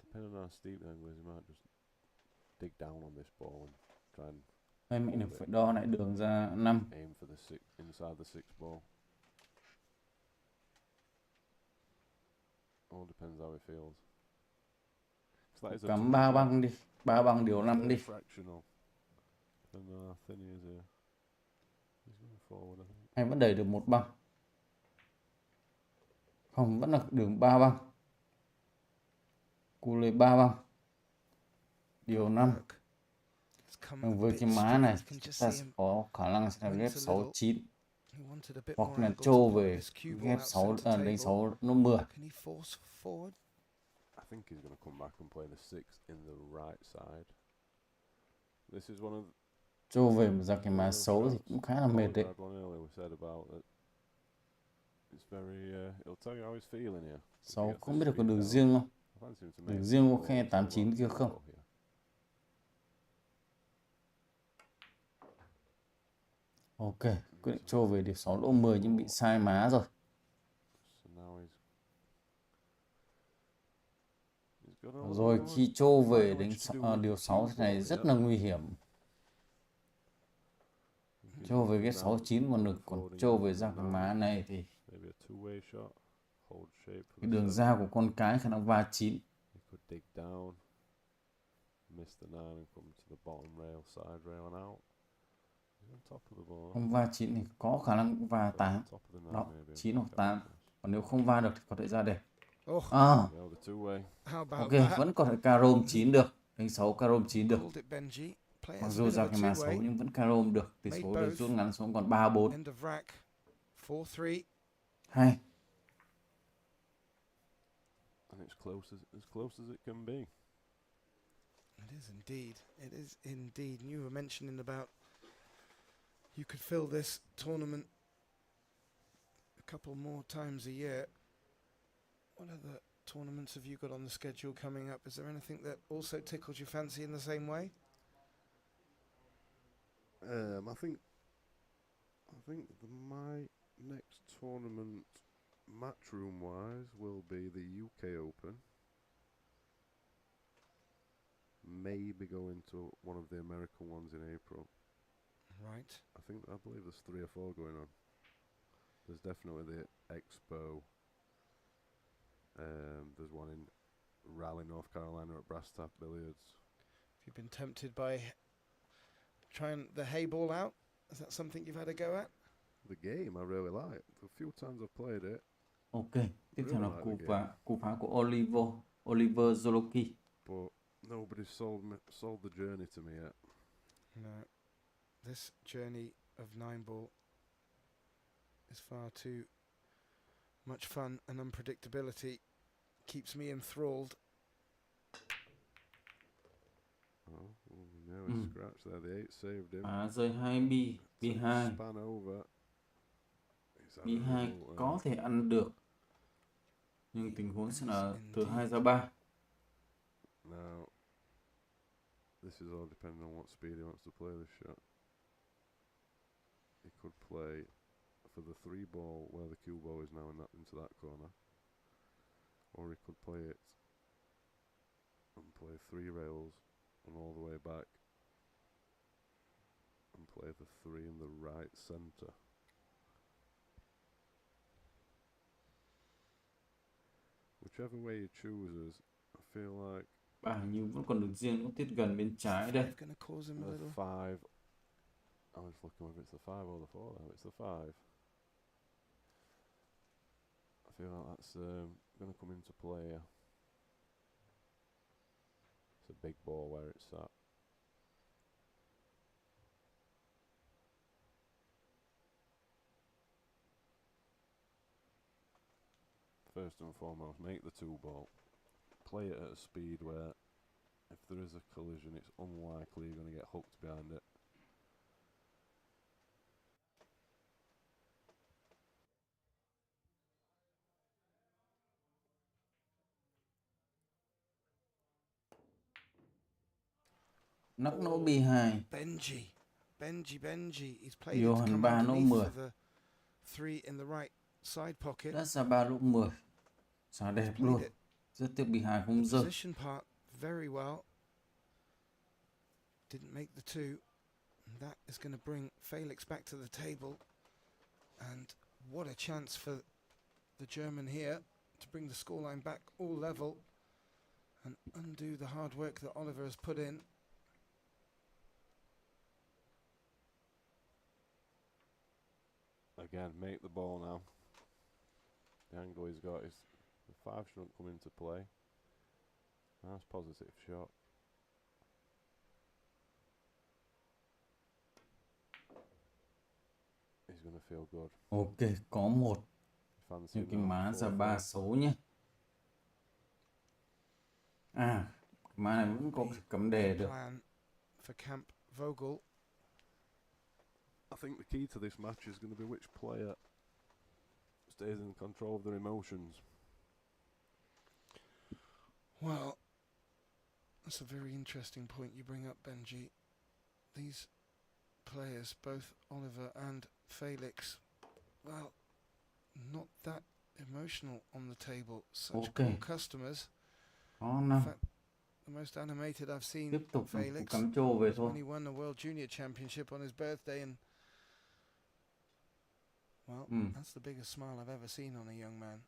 Depending on how steep the angle is, he might just dig down on this ball and try and Hơi mạnh lực, phải đo lại đường ra 5. aim for the inside the 6 ball. All depends how he feels. Cắm 3 băng đi, 3 băng điều 5 đi. Fractional. And how thin he is here. He's going forward, I think. Hay vẫn đẩy được 1 băng. Không, vẫn là đường 3 băng. Cú lấy 3 băng. Điều 5. Với cái má này, ta sẽ có khả năng sẽ là ghép 6-9. Hoặc là trâu về ghép 6, đánh 6 nó 10. I think he's going to come back and play the 6 in the right side. This is one of Trâu về mà ra cái má xấu thì cũng khá là mệt đấy. we said about that. It's very it'll tell you how he's feeling here. 6 không biết được có đường riêng không? Đường riêng có khe 8-9 kia không? Ok, quyết định trâu về điểm 6 lỗ 10 nhưng bị sai má rồi. Rồi khi trâu về đến điều 6 thế này rất là nguy hiểm. Trâu về ghép 6-9 còn được, còn trâu về ra cái má này thì cái đường ra của con cái khả năng va 9. Không va 9 thì có khả năng va 8. Đó, 9 hoặc 8. Còn nếu không va được thì có thể ra đề. Ok, vẫn có thể carom 9 được. Đánh 6 carom 9 được. Mặc dù ra cái má xấu nhưng vẫn carom được. Tỷ số được rút ngắn xuống còn 3-4. Hay. And it's close as it can be. It is indeed. It is indeed. You were mentioning about you could fill this tournament a couple more times a year. What other tournaments have you got on the schedule coming up? Is there anything that also tickles your fancy in the same way? I think my next tournament, matchroom wise, will be the UK Open. Maybe going to one of the American ones in April. Right. I believe there's 3 or 4 going on. There's definitely the Expo. There's one in Raleigh, North Carolina at Brass Tap Billiards. Have you been tempted by trying the hay ball out? Is that something you've had a go at? The game I really like. The few times I've played it. Ok, tiếp theo là Really like the game. cú phá của Olivér Szolnoki. But nobody's sold the journey to me yet. No. This journey of 9-ball is far too much fun, and unpredictability keeps me enthralled. Oh, nearly scratched there. The 8 saved him. Phá rơi 2 B2. Span over. B2 có thể ăn được, nhưng tình huống sẽ là từ 2 ra 3. Now, this is all depending on what speed he wants to play this shot. He could play for the 3 ball where the cue ball is now into that corner, or he could play it and play 3 rails and all the way back and play the 3 in the right centre. Whichever way he chooses, I feel like Hình như vẫn còn được riêng những tiết gần bên trái đây. Going to cause him a the little. 5. I was looking whether it's the 5 or the 4 now. It's the 5. I feel like that's going to come into play here. It's a big ball where it's at. First and foremost, make the 2 ball. Play it at a speed where if there is a collision, it's unlikely you're going to get hooked behind it. Nóc nỗ B2. Benji. He's played it to Johan come ba nỗ underneath 10. for the 3 in the right side pocket. Đã ra 3 lỗ 10. Xả đẹp luôn. Rất tiếc B2 không rơi. Position part very well. Didn't make the 2. And that is going to bring Felix back to the table. And what a chance for the German here to bring the scoreline back all level and undo the hard work that Oliver has put in. Again, make the ball now. The angle he's got is the 5 shouldn't come into play. Nice positive shot. He's going to feel good. Ok, có 1. Fancy Nhưng cái now, má 4, ra 3 số nhé. À, cái má này vẫn có thể cắm đề được. Plan for Camp Vogel. I think the key to this match is going to be which player stays in control of their emotions. Well, that's a very interesting point you bring up, Benji. These players, both Oliver and Felix, well, not that emotional on the table. Such cool customers. In fact, the most animated I've seen Felix was when he won the World Junior Championship on his birthday, and well, that's the biggest smile I've ever seen on a young man.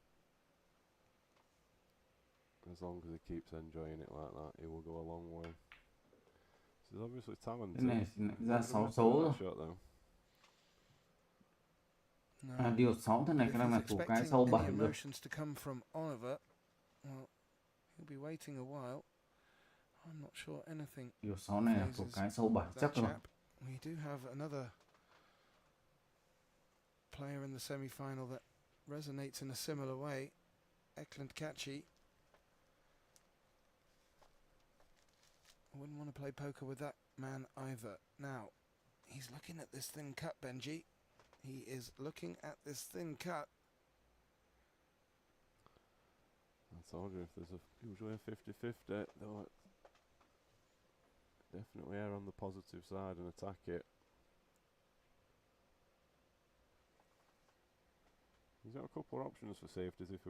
As long as he keeps enjoying it like that, he will go a long way. He's obviously talented. Cái này ra 6 số rồi. À, điều 6 thế này cái là thủ cái sau 7 rồi. To come from Oliver, well, he'll be waiting a while. I'm not sure anything. Điều 6 này là thủ cái sau 7 chắc rồi. We do have another player in the semi-final that resonates in a similar way, Ekland Kachi. I wouldn't want to play poker with that man either. Now, he's looking at this thin cut, Benji. He is looking at this thin cut. I told you, if there's usually a 50-50, they'll definitely err on the positive side and attack it. He's got a couple of options for safeties if he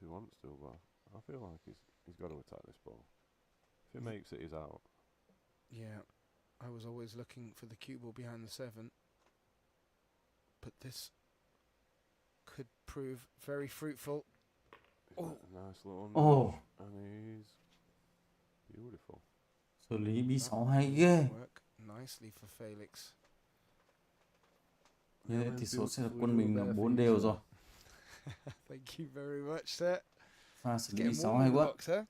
wants to, but I feel like he's got to attack this ball. If he makes it, he's out. Yeah, I was always looking for the cue ball behind the 7, but this could prove very fruitful. Oh. Nice little Ồ, nudge, and he's beautiful. xử lý bí That 6 hay will ghê. work nicely for Felix. Như thế That tỷ went số sẽ là beautifully quân to a mình là bare 4 feet, đều sir. rồi. Thank you very much, sir. Pha It's xử lý bí getting 6 warm hay in the quá. box, sir.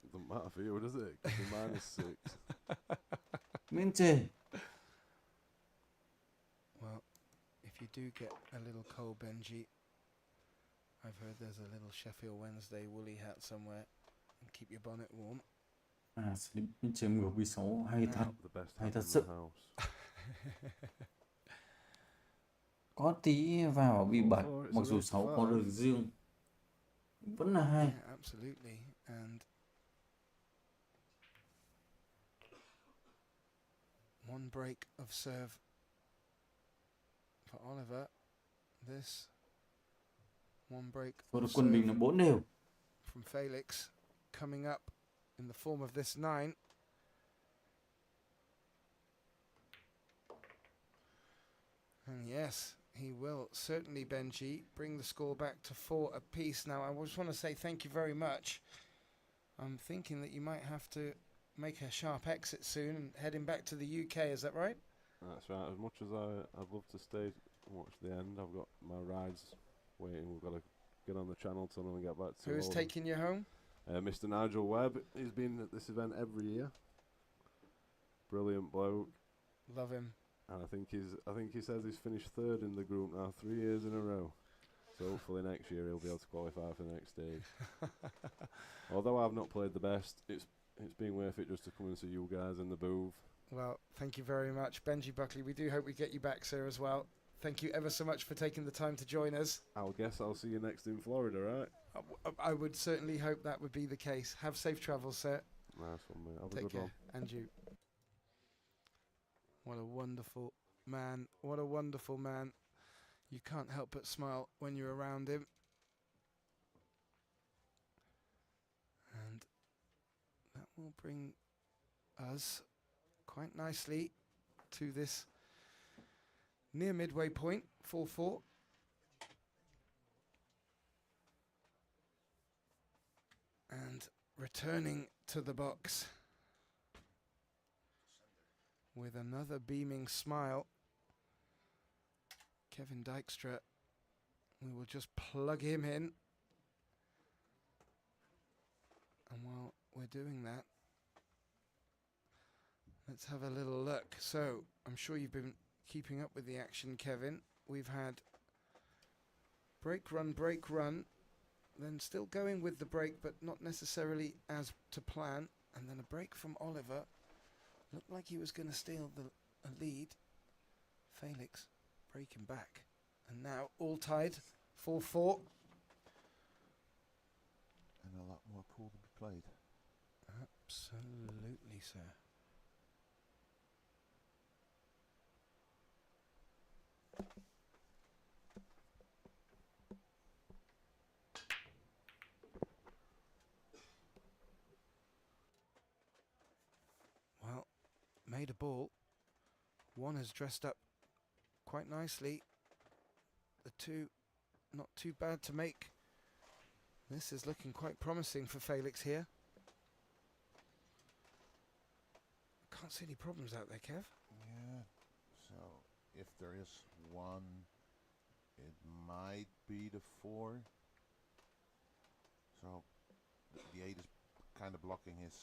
Doesn't matter for you, does it? 'Cause you're -6. Miễn chê. Well, if you do get a little cold, Benji, I've heard there's a little Sheffield Wednesday woolly hat somewhere, and keep your bonnet warm. Xử lý chém ngược bí 6 hay thật. The best Hay hat thật in the sự. house. Có tí vào bí 7, Oh, it's mặc a dù race to 6 có five. được riêng. Vẫn là hay. Yeah, absolutely. And one break of serve for Oliver. This one break Số được of quân mình serve là 4 đều. from Felix coming up in the form of this 9. And yes, he will certainly, Benji, bring the score back to 4 apiece. Now, I just want to say thank you very much. I'm thinking that you might have to make a sharp exit soon and heading back to the UK, is that right? That's right. As much as I'd love to stay and watch the end, I've got my rides waiting. We've got to get on the channel tunnel and get back to Who is Oldham. taking you home? Mr. Nigel Webb. He's been at this event every year. Brilliant bloke. Love him. And I think he says he's finished 3rd in the group now 3 years in a row. So hopefully next year he'll be able to qualify for the next stage. Although I've not played the best, it's been worth it just to come and see you guys in the booth. Well, thank you very much, Benji Buckley. We do hope we get you back, sir, as well. Thank you ever so much for taking the time to join us. I'll see you next in Florida, right? I would certainly hope that would be the case. Have safe travels, sir. Nice one, mate. Have a Take good care. one. And you. What a wonderful man. What a wonderful man. You can't help but smile when you're around him. And that will bring us quite nicely to this near midway point, 4-4. And returning to the box with another beaming smile, Kevin Dijkstra. We will just plug him in. And while we're doing that, let's have a little look. So, I'm sure you've been keeping up with the action, Kevin. We've had break, run, then still going with the break, but not necessarily as to plan. And then a break from Oliver. Looked like he was going to steal the lead. Felix breaking back. And now all tied, 4-4. And a lot more pool to be played. Absolutely, sir. Well, made a ball. One has dressed up quite nicely. The two not too bad to make. This is looking quite promising for Felix here. Can't see any problems out there, Kev. Yeah. So if there is one, it might be the 4. So the 8 is kind of blocking his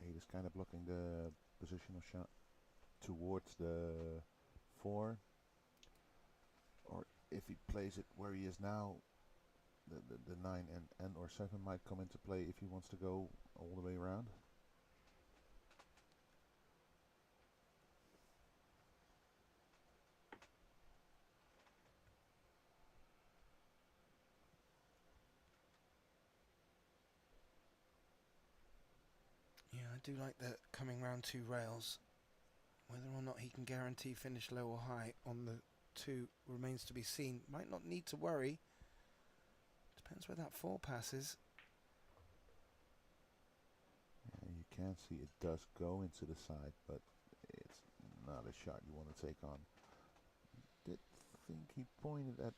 8 is kind of blocking the positional shot towards the 4. Or if he plays it where he is now, the 9 and or 7 might come into play if he wants to go all the way around. Yeah, I do like the coming round 2 rails. Whether or not he can guarantee finish low or high on the 2 remains to be seen. Might not need to worry. Depends where that 4 passes. Yeah, you can see it does go into the side, but it's not a shot you want to take on. Did think he pointed at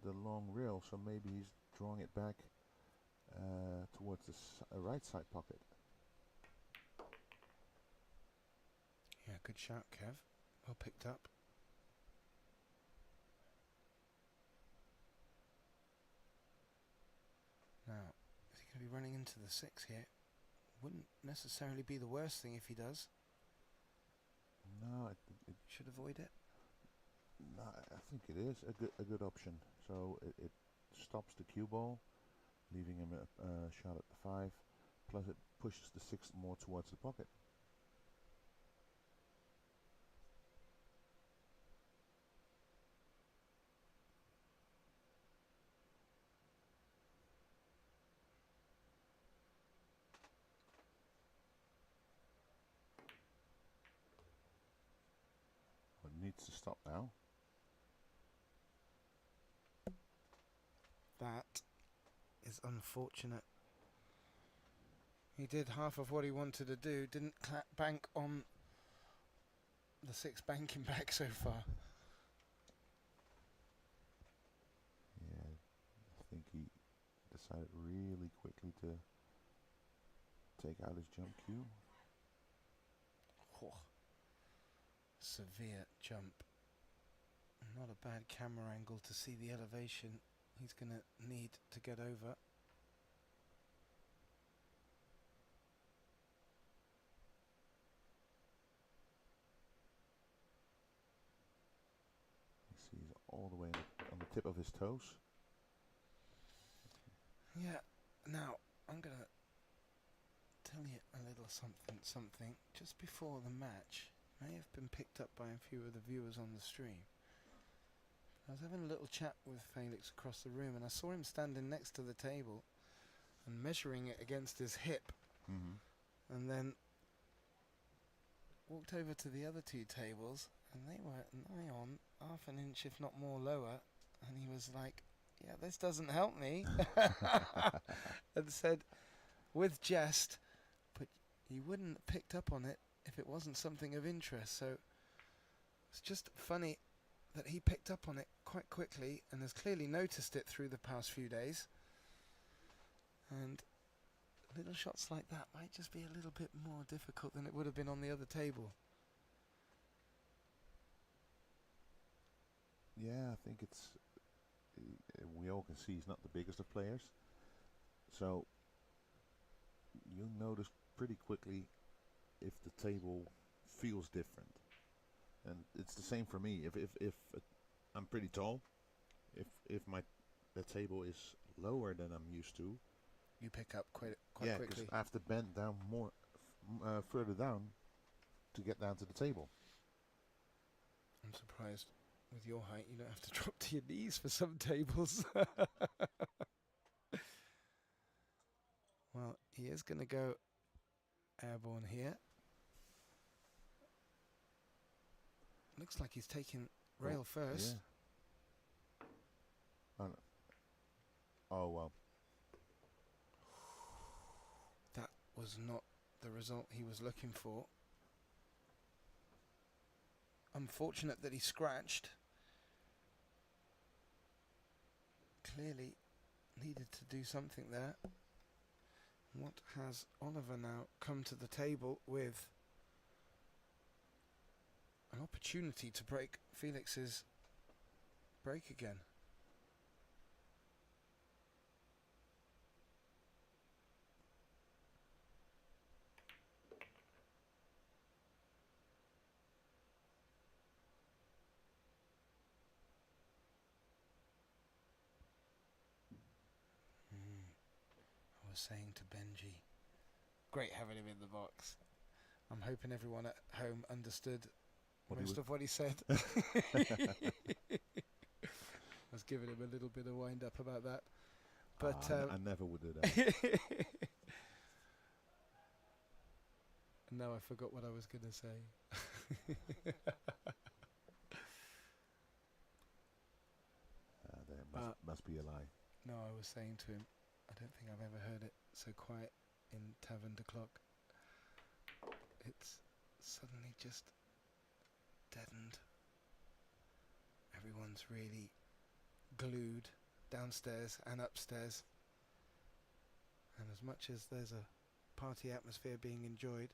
the long rail, so maybe he's drawing it back towards the right side pocket. Yeah, good shot, Kev. Well picked up. Now, is he going to be running into the 6 here? Wouldn't necessarily be the worst thing if he does. No, Should avoid it. no, I think it is a good option. So it stops the cue ball, leaving him a shot at the 5. Plus it pushes the 6 more towards the pocket. Well, it needs to stop now. That is unfortunate. He did half of what he wanted to do, didn't bank on the 6 banking back so far. Yeah, I think he decided really quickly to take out his jump cue. Oh, severe jump. Not a bad camera angle to see the elevation he's going to need to get over. You see he's all the way on the tip of his toes. Yeah, now I'm going to tell you a little something. Just before the match, may have been picked up by a few of the viewers on the stream. I was having a little chat with Felix across the room, and I saw him standing next to the table and measuring it against his hip, and then walked over to the other 2 tables, and they were nigh on half an inch, if not more, lower, and he was like, yeah, this doesn't help me, and said, with jest, but you wouldn't have picked up on it if it wasn't something of interest. So it's just funny that he picked up on it quite quickly and has clearly noticed it through the past few days. And little shots like that might just be a little bit more difficult than it would have been on the other table. Yeah, I think it's... we all can see he's not the biggest of players. So you'll notice pretty quickly if the table feels different. And it's the same for me. If I'm pretty tall, if the table is lower than I'm used to, You pick up quite yeah, quickly. because I have to bend down more, further down, to get down to the table. I'm surprised with your height you don't have to drop to your knees for some tables. Well, he is going to go airborne here. Looks like he's taking rail first. Yeah. Oh, no. Oh well. That was not the result he was looking for. Unfortunate that he scratched. Clearly needed to do something there. What has Oliver now come to the table with? An opportunity to break Felix's break again. I was saying to Benji, great having him in the box. I'm hoping everyone at home understood most of what he said. I was giving him a little bit of wind up about that. But I never would do that. Now I forgot what I was going to say. There must be a lie. No, I was saying to him, I don't think I've ever heard it so quiet in Tavern de Clock. It's suddenly just deadened. Everyone's really glued downstairs and upstairs. And as much as there's a party atmosphere being enjoyed,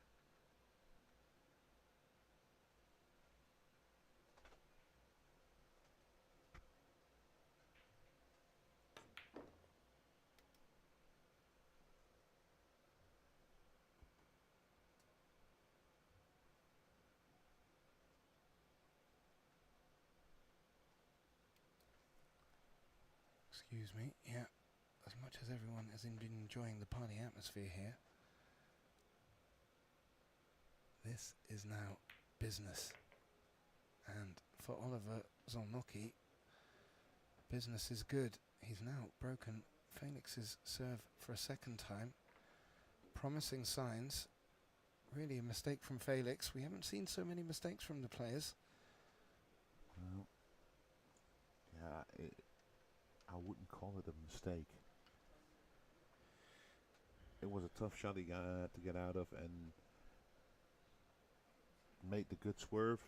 excuse me, yeah, as much as everyone has been enjoying the party atmosphere here, this is now business. And for Olivér Szolnoki, business is good. He's now broken Felix's serve for a second time. Promising signs. Really a mistake from Felix. We haven't seen so many mistakes from the players. Well, yeah, I wouldn't call it a mistake. It was a tough shot he got to get out of and made the good swerve,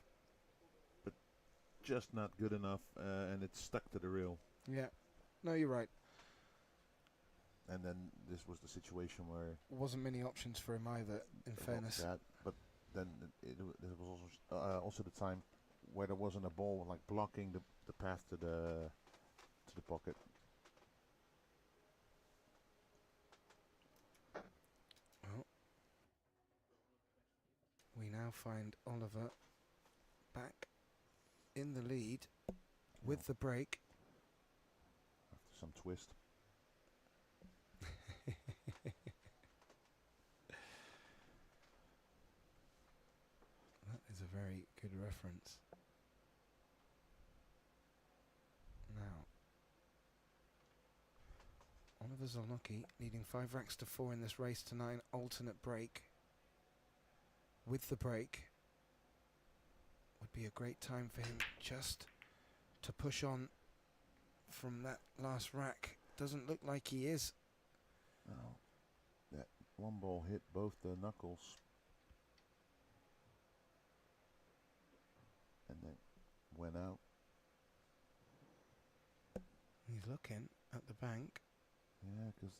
but just not good enough, and it stuck to the rail. Yeah, no, you're right. And then this was the situation where Wasn't many options for him either, in fairness. that, but then it was also the time where there wasn't a ball like blocking the path to the pocket. Well, we now find Olivér back in the lead with the break. After some twist. That is a very good reference. Now, Olivér Szolnoki needing 5 racks to 4 in this race to 9 alternate break. With the break, would be a great time for him just to push on from that last rack. Doesn't look like he is. Well, that one ball hit both the knuckles and then went out. He's looking at the bank. Yeah, because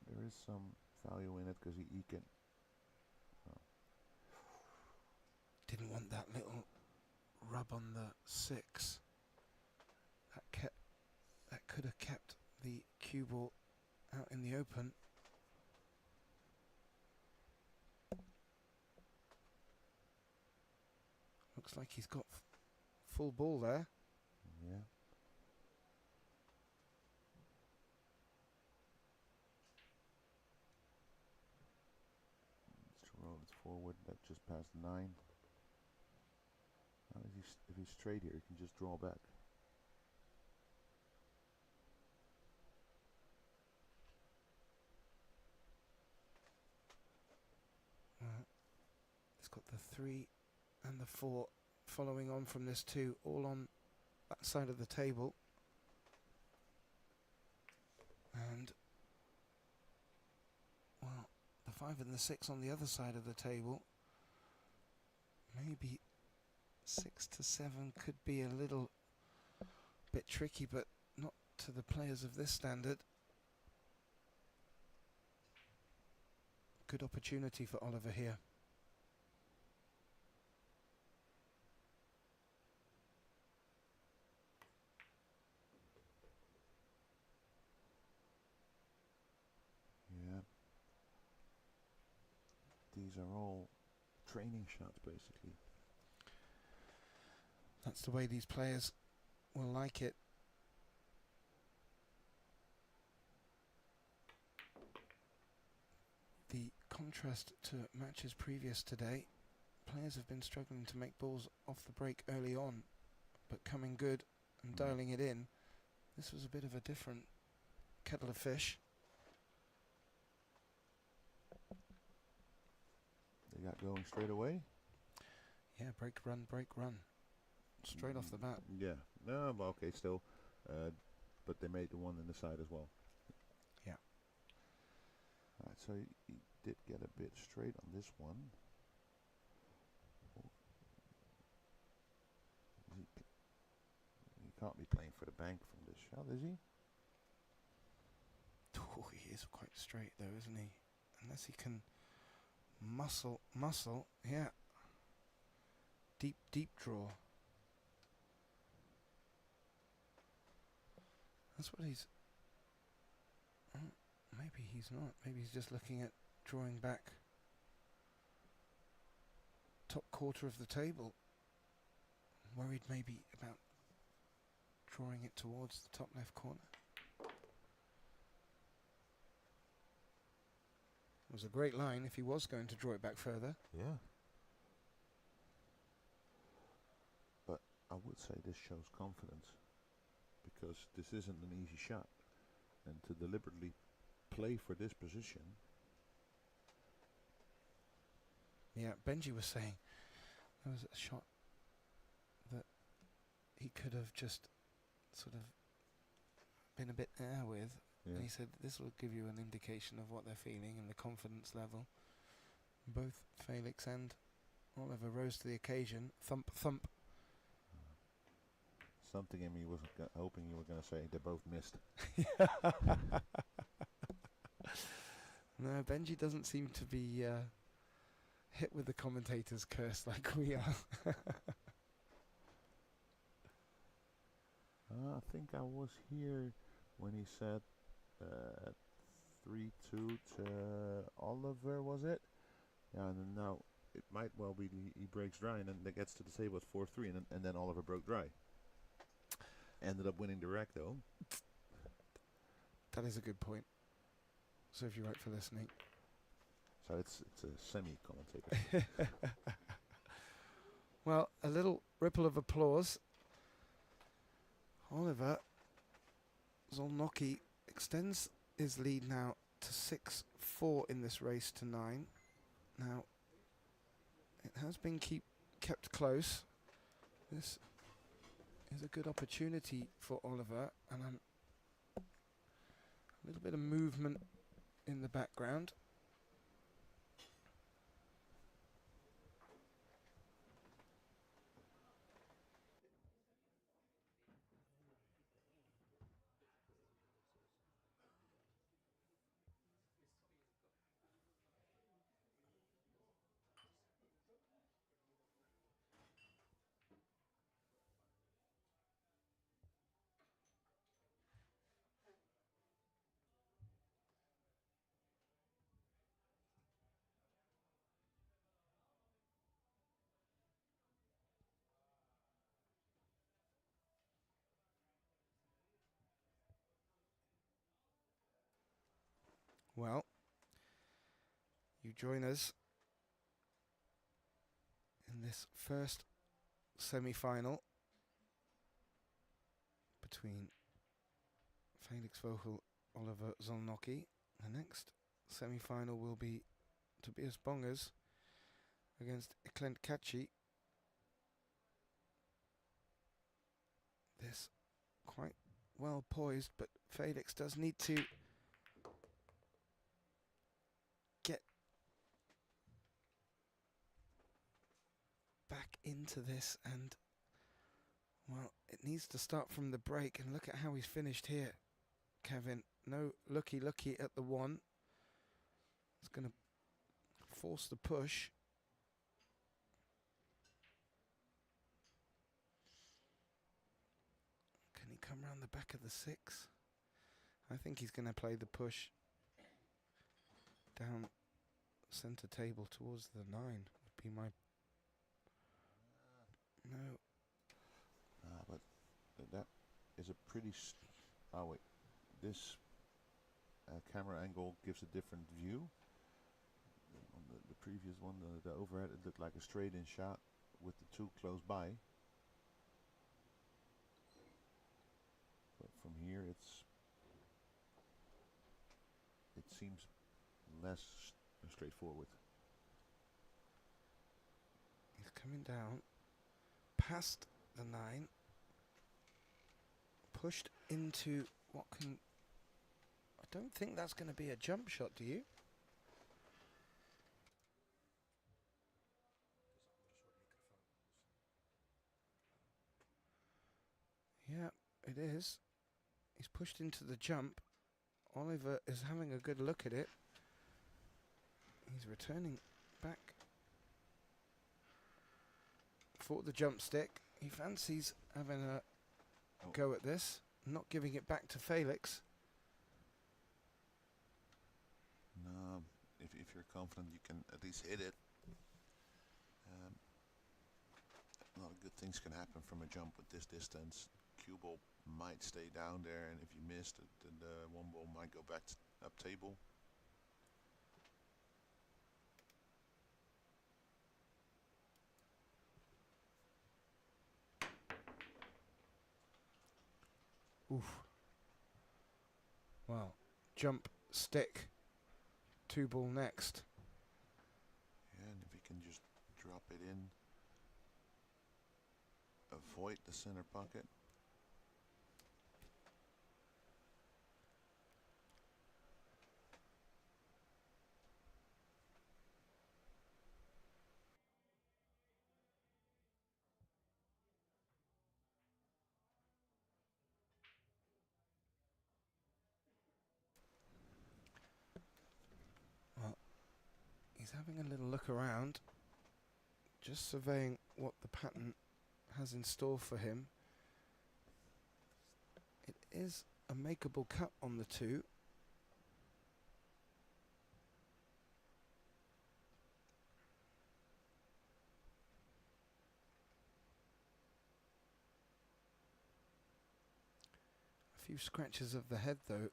there is some value in it, because he can. Didn't want that little rub on the 6. That could have kept the cue ball out in the open. Looks like he's got full ball there. Yeah. Let's roll it forward. That just passed 9. Now if he's straight here, he can just draw back. It's got the 3 and the 4 following on from this 2, all on that side of the table. And, well, the 5 and the 6 on the other side of the table. Maybe 6 to 7 could be a little bit tricky, but not to the players of this standard. Good opportunity for Olivér here. Yeah. These are all training shots, basically. That's the way these players will like it. The contrast to matches previous today, players have been struggling to make balls off the break early on, but coming good and dialing it in. This was a bit of a different kettle of fish. They got going straight away. Yeah, break, run, straight off the bat. Yeah, no, but okay, still, but they made the one in the side as well. Yeah. Alright, so he did get a bit straight on this one. can't be playing for the bank from this shot, is he? Oh, he is quite straight though, isn't he? Unless he can muscle, yeah. Deep draw. That's what he's... maybe he's not. Maybe he's just looking at drawing back top quarter of the table. Worried maybe about drawing it towards the top left corner. It was a great line if he was going to draw it back further. Yeah. But I would say this shows confidence, because this isn't an easy shot. And to deliberately play for this position. Yeah, Benji was saying there was a shot that he could have just sort of been a bit air with. Yeah. And he said this will give you an indication of what they're feeling and the confidence level. Both Felix and Oliver rose to the occasion. Thump, thump. Something in me was hoping you were going to say they both missed. No, Benji doesn't seem to be hit with the commentator's curse like we are. I think I was here when he said 3-2 to Oliver, was it? Yeah, and then now it might well be he breaks dry, and then it gets to the table at 4-3, and then Oliver broke dry. Ended up winning the rack though. That is a good point. Serves you right for listening. So it's a semi-commentator. Well, a little ripple of applause. Olivér Szolnoki extends his lead now to 6-4 in this race to 9. Now, it has been kept close. This is a good opportunity for Olivér, and a little bit of movement in the background. Well, you join us in this first semi-final between Felix Vogel, Olivér Szolnoki. The next semi-final will be Tobias Bongers against Eklent Kaci. This quite well poised, but Felix does need to get back into this, and well, it needs to start from the break. And look at how he's finished here, Kevin. No looky at the one. It's going to force the push. Can he come round the back of the 6? I think he's going to play the push down centre table towards the 9 would be my... No. But that is a pretty... oh wait, this camera angle gives a different view. On the previous one, the overhead, it looked like a straight-in shot with the 2 close by. But from here, it seems less straightforward. He's coming down past the 9, pushed into what can... I don't think that's going to be a jump shot, do you? Yeah, it is. He's pushed into the jump. Oliver is having a good look at it. He's returning back for the jump stick. He fancies having a go at this, not giving it back to Felix. No, if you're confident, you can at least hit it. A lot of good things can happen from a jump with this distance. Cue ball might stay down there, and if you miss, the one ball might go back up table. Oof. Well, jump, stick, 2 ball next. Yeah, and if you can just drop it in, avoid the center pocket. Well, he's having a little look around, just surveying what the pattern has in store for him. It is a makeable cut on the 2. A few scratches of the head, though,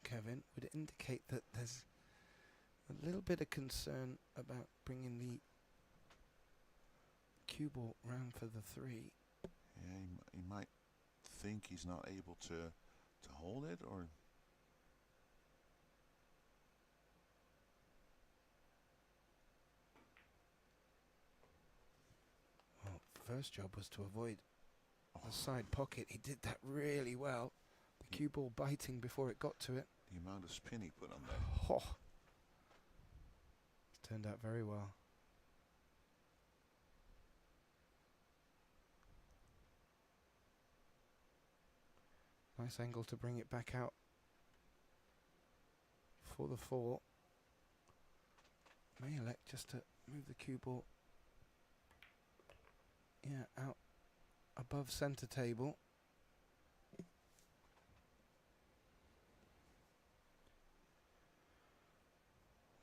Kevin, would indicate that there's a little bit of concern about bringing the cue ball round for the 3. Yeah, he might think he's not able to hold it, or Well, first job was to avoid the side pocket. He did that really well. The cue ball biting before it got to it. the amount of spin he put on that. Oh. It's turned out very well. Nice angle to bring it back out for the 4. May elect just to move the cue ball, out above center table.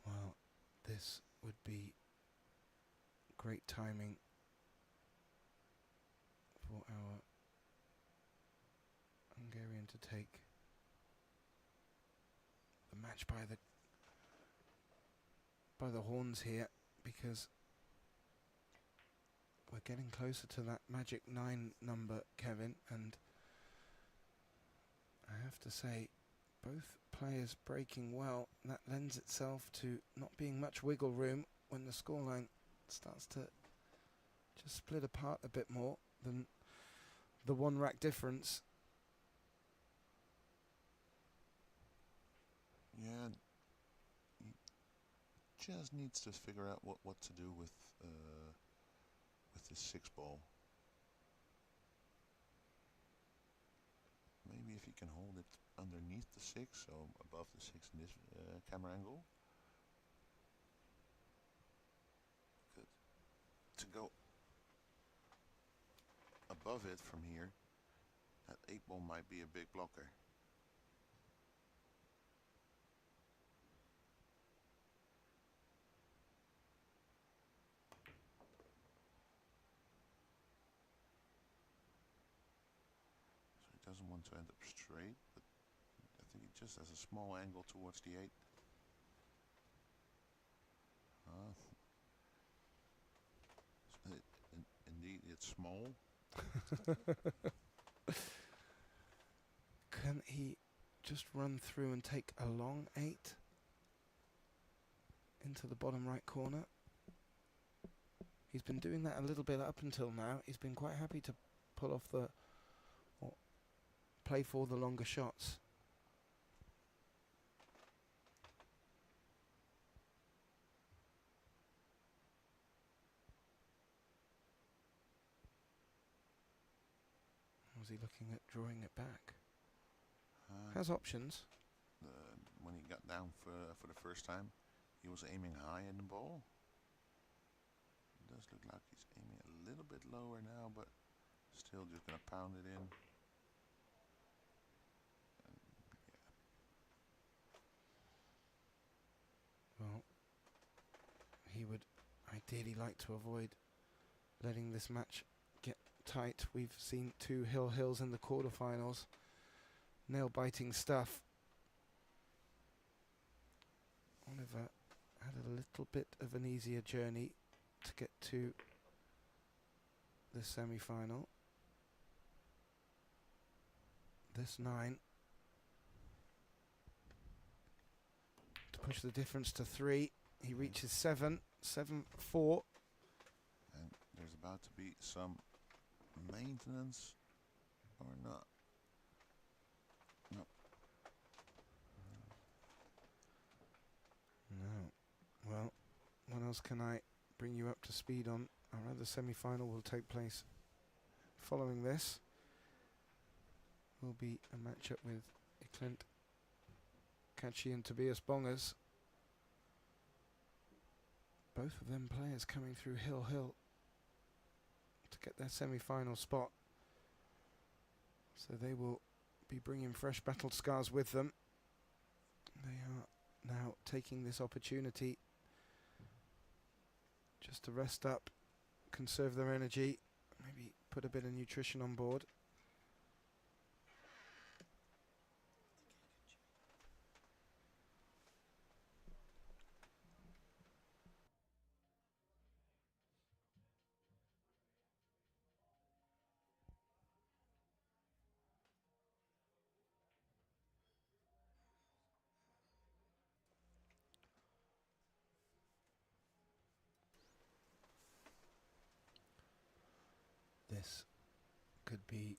Well, this would be great timing for our Hungarian to take the match by the horns here, because we're getting closer to that magic 9 number, Kevin, and I have to say, both players breaking well. That lends itself to not being much wiggle room when the scoreline starts to just split apart a bit more than the 1 rack difference. Yeah, he just needs to figure out what to do with this 6 ball. Maybe if he can hold it underneath the 6, so above the 6 in this camera angle. Good. To go above it from here, that 8 ball might be a big blocker. Doesn't want to end up straight, but I think he just has a small angle towards the 8. Indeed, it's small. Can he just run through and take a long 8 into the bottom right corner? He's been doing that a little bit up until now. He's been quite happy to pull off play for the longer shots. Was he looking at drawing it back? Uh, Has options. when he got down for the first time, he was aiming high in the ball. It does look like he's aiming a little bit lower now, but still just gonna pound it in. And yeah. Well, he would ideally like to avoid letting this match get tight. We've seen two hills in the quarterfinals. Nail-biting stuff. Oliver had a little bit of an easier journey to get to the semi-final. This 9 to push the difference to 3. He reaches 7, 7-4. And there's about to be some maintenance, or not. No. No. Well, what else can I bring you up to speed on? Our other semi-final will take place following this. Will be a matchup with Clint Kachi and Tobias Bongers. Both of them players coming through Hill to get their semi-final spot. So they will be bringing fresh battle scars with them. They are now taking this opportunity just to rest up, conserve their energy, maybe put a bit of nutrition on board. This could be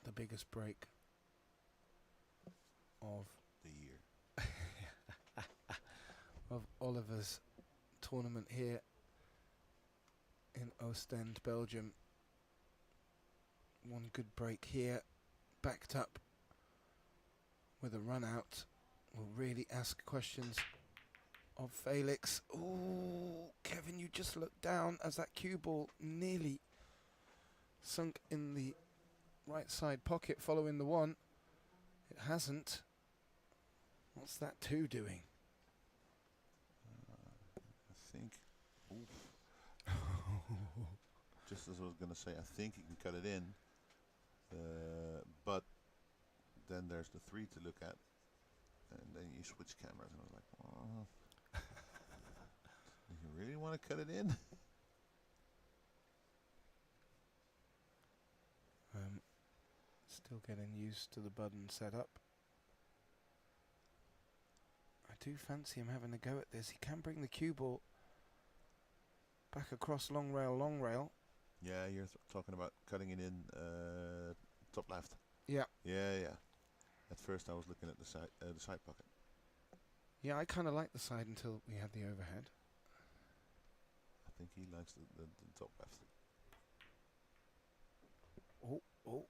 the biggest break of The year. of Oliver's tournament here in Ostend, Belgium. One good break here, backed up with a run out, will really ask questions of Felix. Oh, Kevin, you just looked down as that cue ball nearly sunk in the right side pocket following the 1. It hasn't. What's that 2 doing? I think. Just as I was gonna say, I think you can cut it in, but then there's the 3 to look at, and then you switch cameras, and I was like, oh, do you really want to cut it in? Still getting used to the button setup. I do fancy him having a go at this. He can bring the cue ball back across long rail. Yeah, you're talking about cutting it in top left. Yeah. Yeah. At first, I was looking at the side pocket. Yeah, I kind of like the side until we had the overhead. I think he likes the top left. Oh.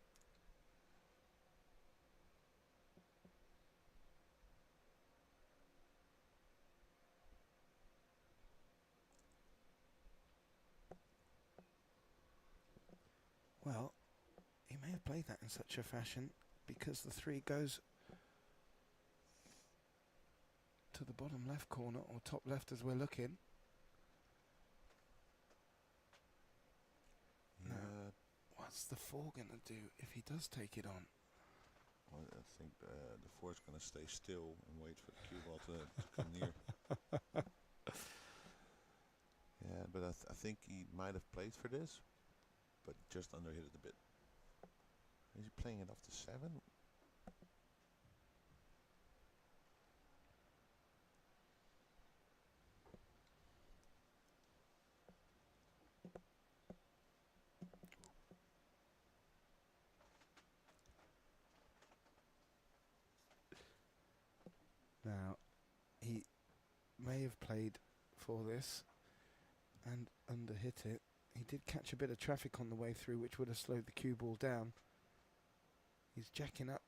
Well, he may have played that in such a fashion because the 3 goes to the bottom left corner or top left as we're looking. Yeah. Now, what's the 4 going to do if he does take it on? Well, I think the 4 is going to stay still and wait for the cue ball to come near. Yeah, but I think he might have played for this, but just underhit it a bit. Is he playing it off the 7? Now, he may have played for this and underhit it. He did catch a bit of traffic on the way through, which would have slowed the cue ball down. He's jacking up.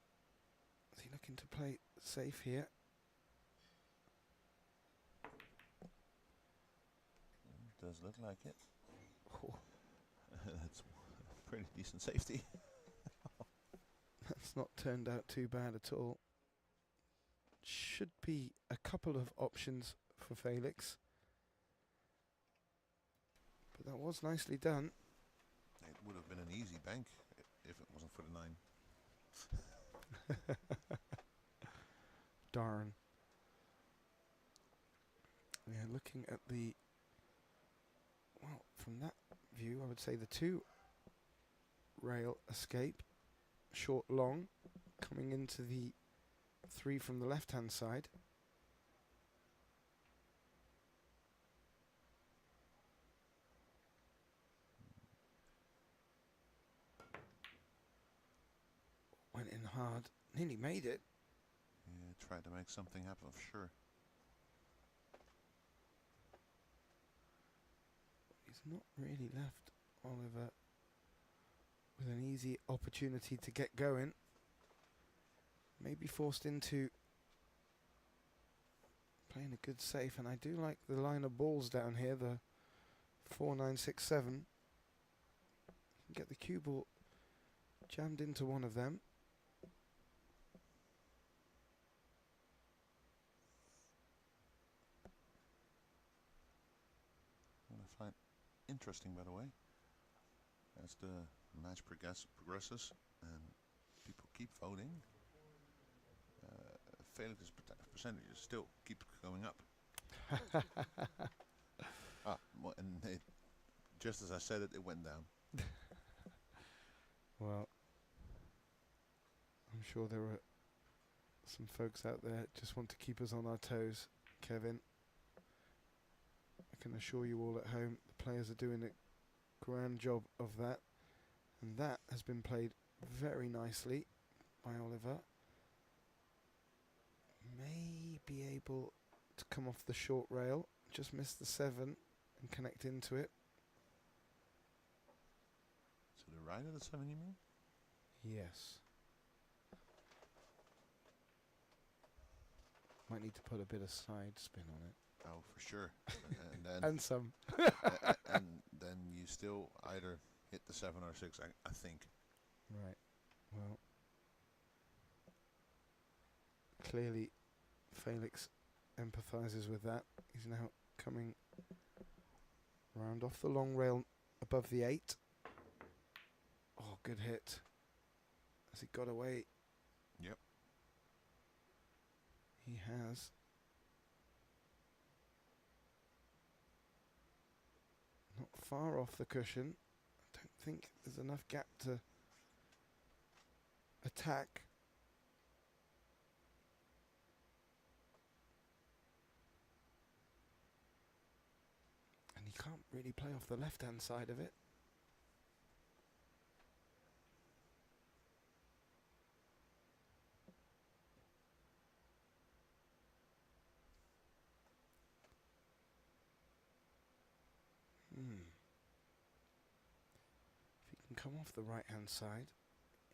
Is he looking to play safe here? Does look like it. Oh, That's pretty decent safety. that's not turned out too bad at all. Should be a couple of options for Felix. But that was nicely done. It would have been an easy bank if it wasn't for the 9. Darn. Yeah, looking at the... Well, from that view, I would say the 2 rail escape. Short, long. Coming into the 3 from the left-hand side. Went in hard. Nearly made it. Yeah, tried to make something happen for sure. He's not really left Oliver with an easy opportunity to get going. Maybe forced into playing a good safe, and I do like the line of balls down here, the 4967. Get the cue ball jammed into one of them. What I find interesting, by the way, as the match progresses and people keep voting, Felix's percentages still keep going up. And just as I said it, it went down. Well, I'm sure there are some folks out there that just want to keep us on our toes, Kevin. I can assure you all at home, the players are doing a grand job of that. And that has been played very nicely by Oliver. May be able to come off the short rail, just miss the 7 and connect into it. To the right of the 7, you mean? Yes. Might need to put a bit of side spin on it. Oh, for sure. And then And some. and then you still either hit the 7 or 6, I think. Right. Well, clearly Felix empathizes with that. He's now coming round off the long rail above the 8. Oh, good hit. Has he got away? Yep. He has. Not far off the cushion. I don't think there's enough gap to attack. And he can't really play off the left-hand side of it. If he can come off the right-hand side,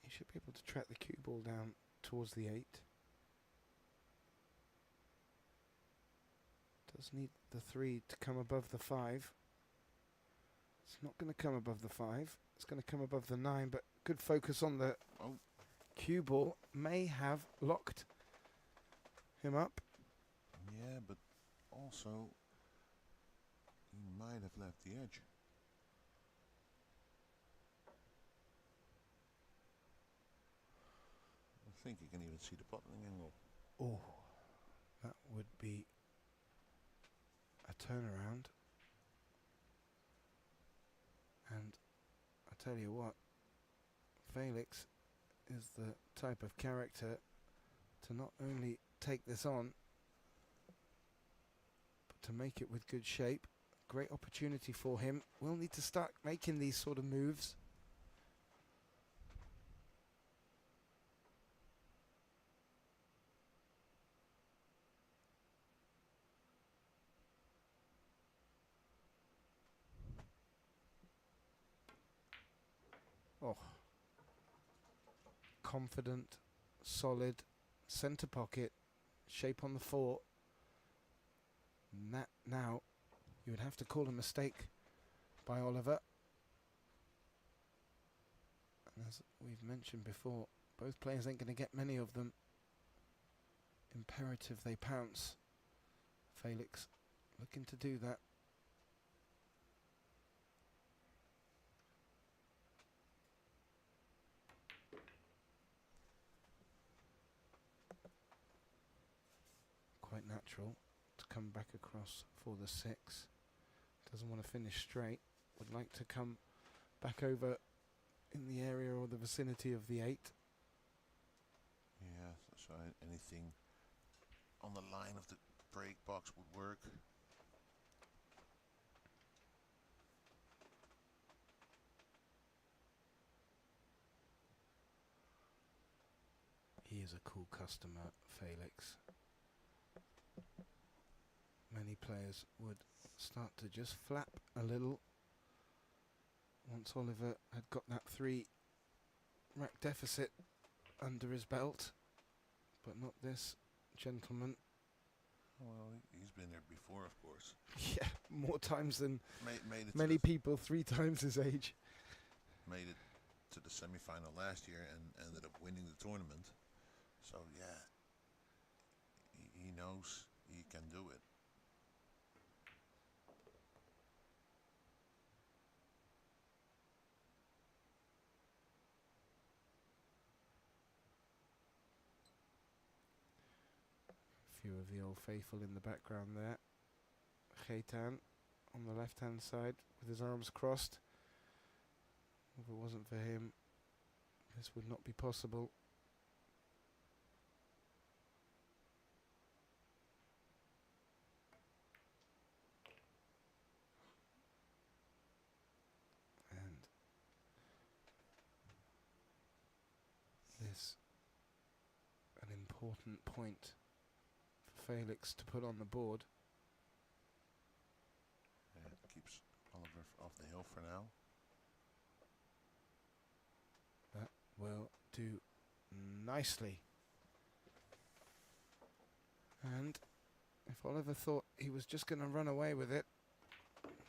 he should be able to track the cue ball down towards the 8. Does need the 3 to come above the 5. It's not going to come above the 5. It's going to come above the 9, but good focus on the cue ball. May have locked him up. Yeah, but also he might have left the edge. I think you can even see the bottoming angle. Oh, that would be a turnaround. And I tell you what, Felix is the type of character to not only take this on, but to make it with good shape. Great opportunity for him. We'll need to start making these sort of moves. Oh. confident, solid centre pocket, shape on the 4. And that now you would have to call a mistake by Oliver. And as we've mentioned before, both players ain't going to get many of them. Imperative they pounce. Felix looking to do that. Quite natural to come back across for the 6. Doesn't want to finish straight. Would like to come back over in the area or the vicinity of the 8. Yeah, so anything on the line of the break box would work. He is a cool customer, Felix. Many players would start to just flap a little once Oliver had got that 3 rack deficit under his belt, but not this gentleman. Well, he's been there before, of course. Yeah, more times than Made it many to the, people 3 times his age. made it to the semi-final last year and ended up winning the tournament. So yeah, he knows he can do it. Few of the old faithful in the background there. Khaitan on the left hand side with his arms crossed. If it wasn't for him, this would not be possible. And this an important point for Felix to put on the board. Yeah, it keeps Oliver off the hill for now. That will do nicely. And if Oliver thought he was just going to run away with it,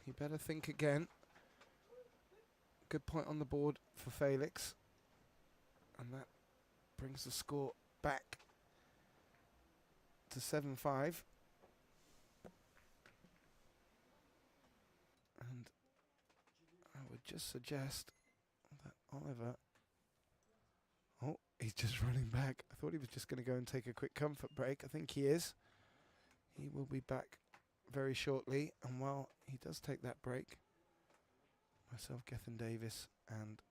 he better think again. Good point on the board for Felix. And that brings the score back to 7-5. And I would just suggest that Oliver... Oh, he's just running back. I thought he was just going to go and take a quick comfort break. I think he is. He will be back very shortly. And while he does take that break, myself, Gethin Davis, and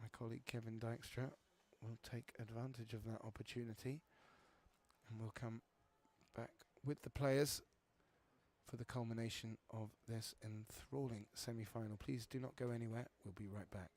my colleague Kevin Dykstra will take advantage of that opportunity. And we'll come back with the players for the culmination of this enthralling semi-final. Please do not go anywhere. We'll be right back.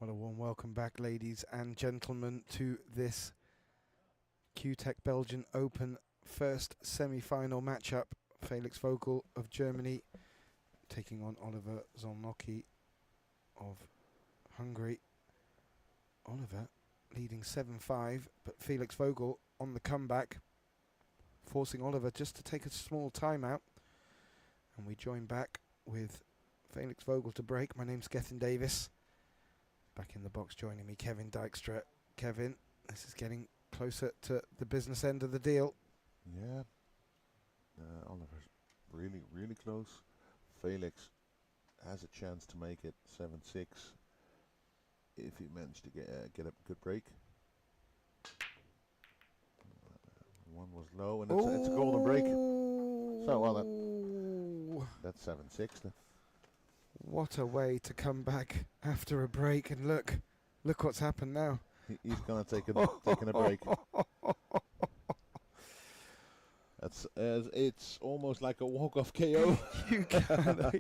Well, a warm welcome back, ladies and gentlemen, to this QTech Belgian Open first semi-final matchup. Felix Vogel of Germany taking on Olivér Szolnoki of Hungary. Oliver leading 7-5, but Felix Vogel on the comeback, forcing Oliver just to take a small timeout. And we join back with Felix Vogel to break. My name's Gethin Davis. Back in the box joining me, Kevin Dykstra. Kevin, this is getting closer to the business end of the deal. Yeah. Oliver's really, really close. Felix has a chance to make it 7-6 if he managed to get a good break. One was low, and it's a golden break. So, well, that's 7-6 then. What a way to come back after a break, and look what's happened now. He's gonna taking a break. It's almost like a walk-off KO. You can.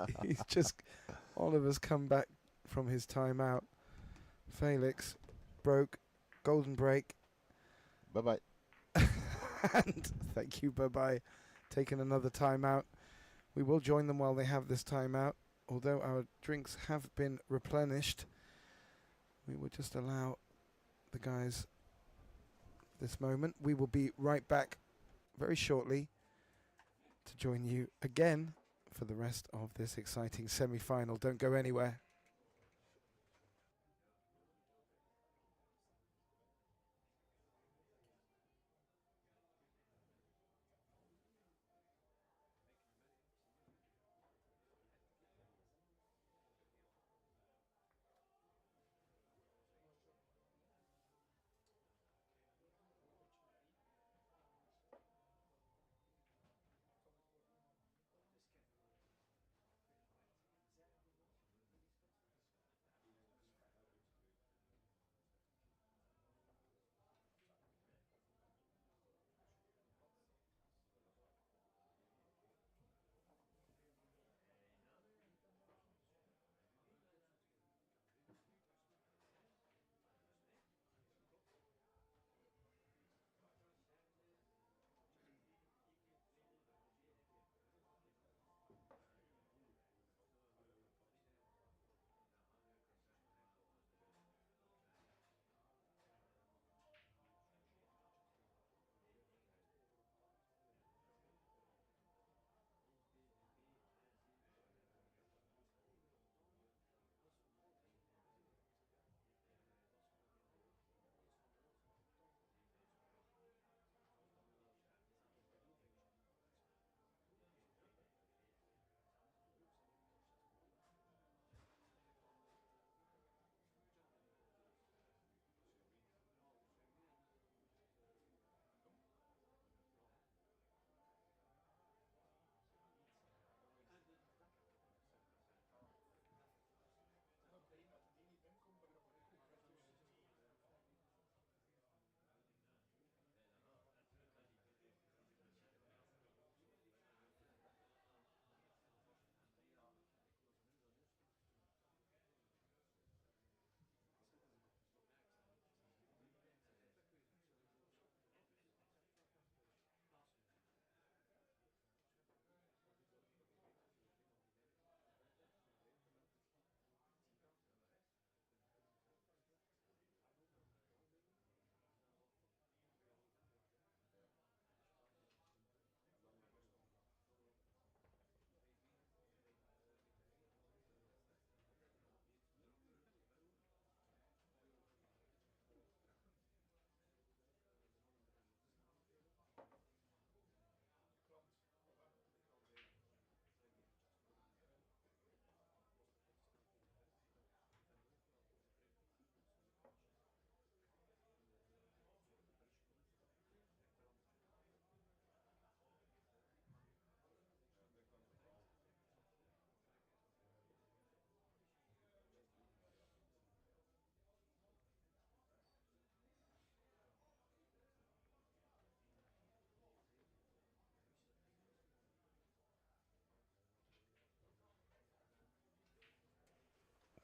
Oliver's come back from his timeout. Felix broke, golden break. Bye-bye. And thank you, bye-bye. Taking another timeout. We will join them while they have this timeout. Although our drinks have been replenished, we will just allow the guys this moment. We will be right back very shortly to join you again for the rest of this exciting semi-final. Don't go anywhere.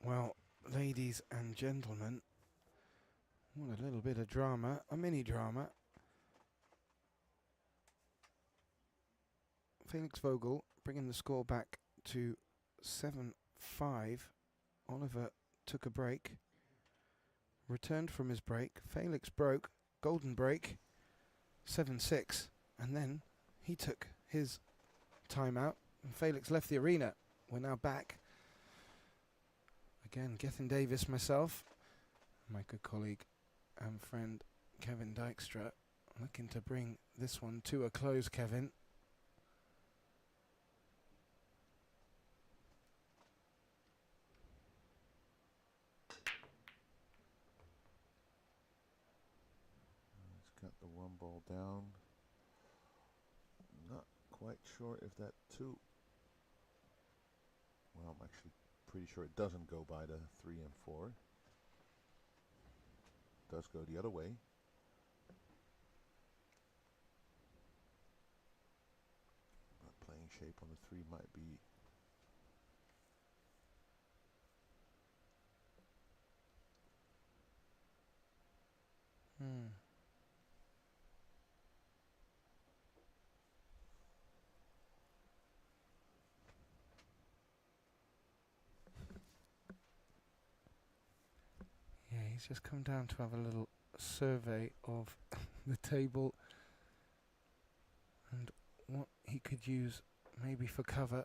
Well, Ladies and gentlemen, what a little bit of drama, a mini drama. Felix Vogel bringing the score back to 7-5. Oliver took a break, returned from his break. Felix broke, golden break, 7-6, and then he took his timeout and Felix left the arena. We're now back. Again, Gethin Davis, myself, my good colleague and friend Kevin Dykstra, looking to bring this one to a close, Kevin. He's got the one ball down. Not quite sure if that two. Well, I'm actually pretty sure it doesn't go by the 3 and 4. It does go the other way. But playing shape on the 3 might be. Yeah, he's just come down to have a little survey of the table and what he could use maybe for cover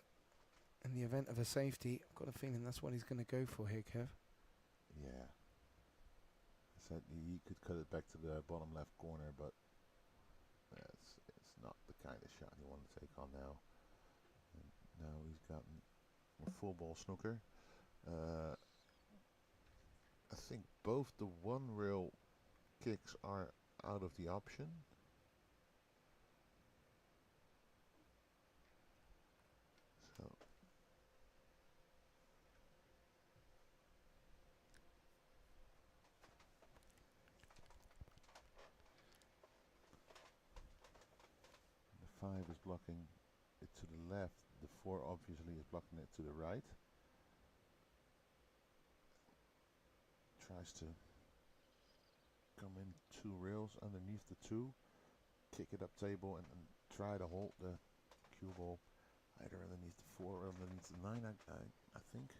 in the event of a safety. I've got a feeling that's what he's going to go for here, Kev. Yeah. I said he could cut it back to the bottom left corner, but it's not the kind of shot you want to take on now. And now he's gotten a full ball snooker. I think both the one rail kicks are out of the option. So the 5 is blocking it to the left. The 4 obviously is blocking it to the right. Tries to come in 2 rails underneath the 2, kick it up table and try to hold the cue ball either underneath the 4 or underneath the 9, I think.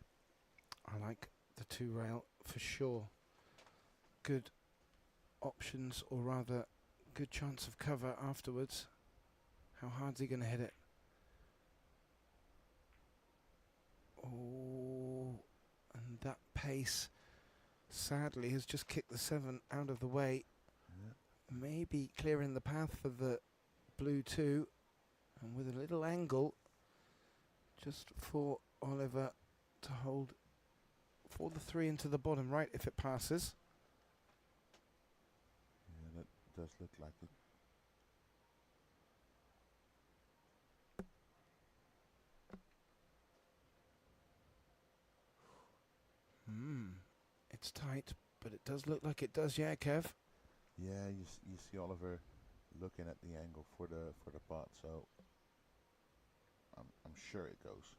I like the 2 rail for sure. Good options, or rather good chance of cover afterwards. How hard's he going to hit it? Oh, and that pace sadly has just kicked the 7 out of the way. Yeah. Maybe clearing the path for the blue 2, and with a little angle just for Oliver to hold for the 3 into the bottom right if it passes. Yeah, that does look like it. It's tight, but it does look like it does, yeah, Kev. Yeah, you see Oliver looking at the angle for the pot, so I'm sure it goes.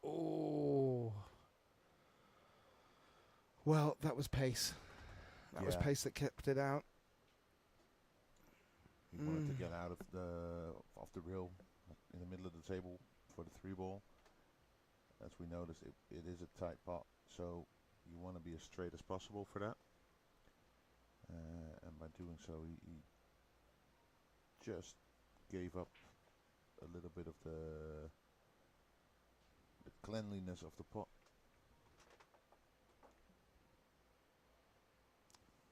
Oh. Well, that was pace. That was Yeah. pace that kept it out. He wanted to get out of the rail in the middle of the table for the 3 ball. As we noticed, it is a tight pot, so you want to be as straight as possible for that. And by doing so, he just gave up a little bit of the cleanliness of the pot.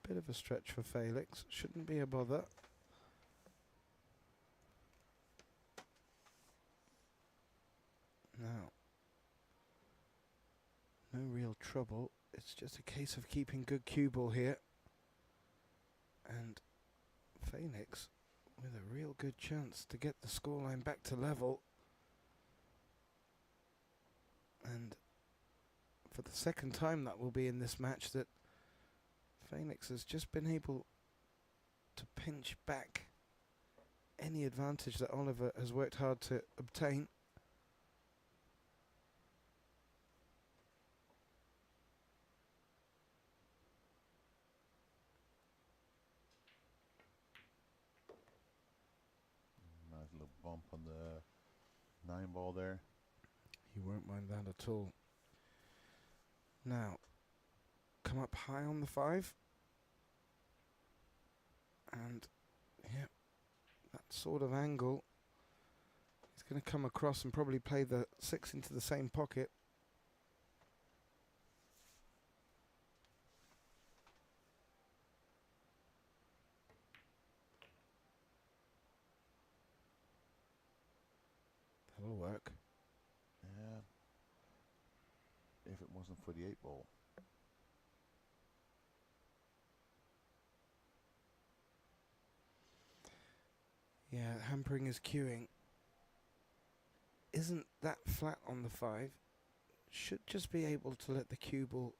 Bit of a stretch for Felix. Shouldn't be a bother. Now, no real trouble. It's just a case of keeping good cue ball here. And Felix with a real good chance to get the scoreline back to level. And for the second time that will be in this match that Felix has just been able to pinch back any advantage that Oliver has worked hard to obtain. Nice little bump on the 9 ball there. You won't mind that at all. Now, come up high on the 5. And, yeah, that sort of angle. He's going to come across and probably play the 6 into the same pocket. That'll work. Yeah. If it wasn't for the 8 ball. Yeah, hampering his cueing. Isn't that flat on the 5? Should just be able to let the cue ball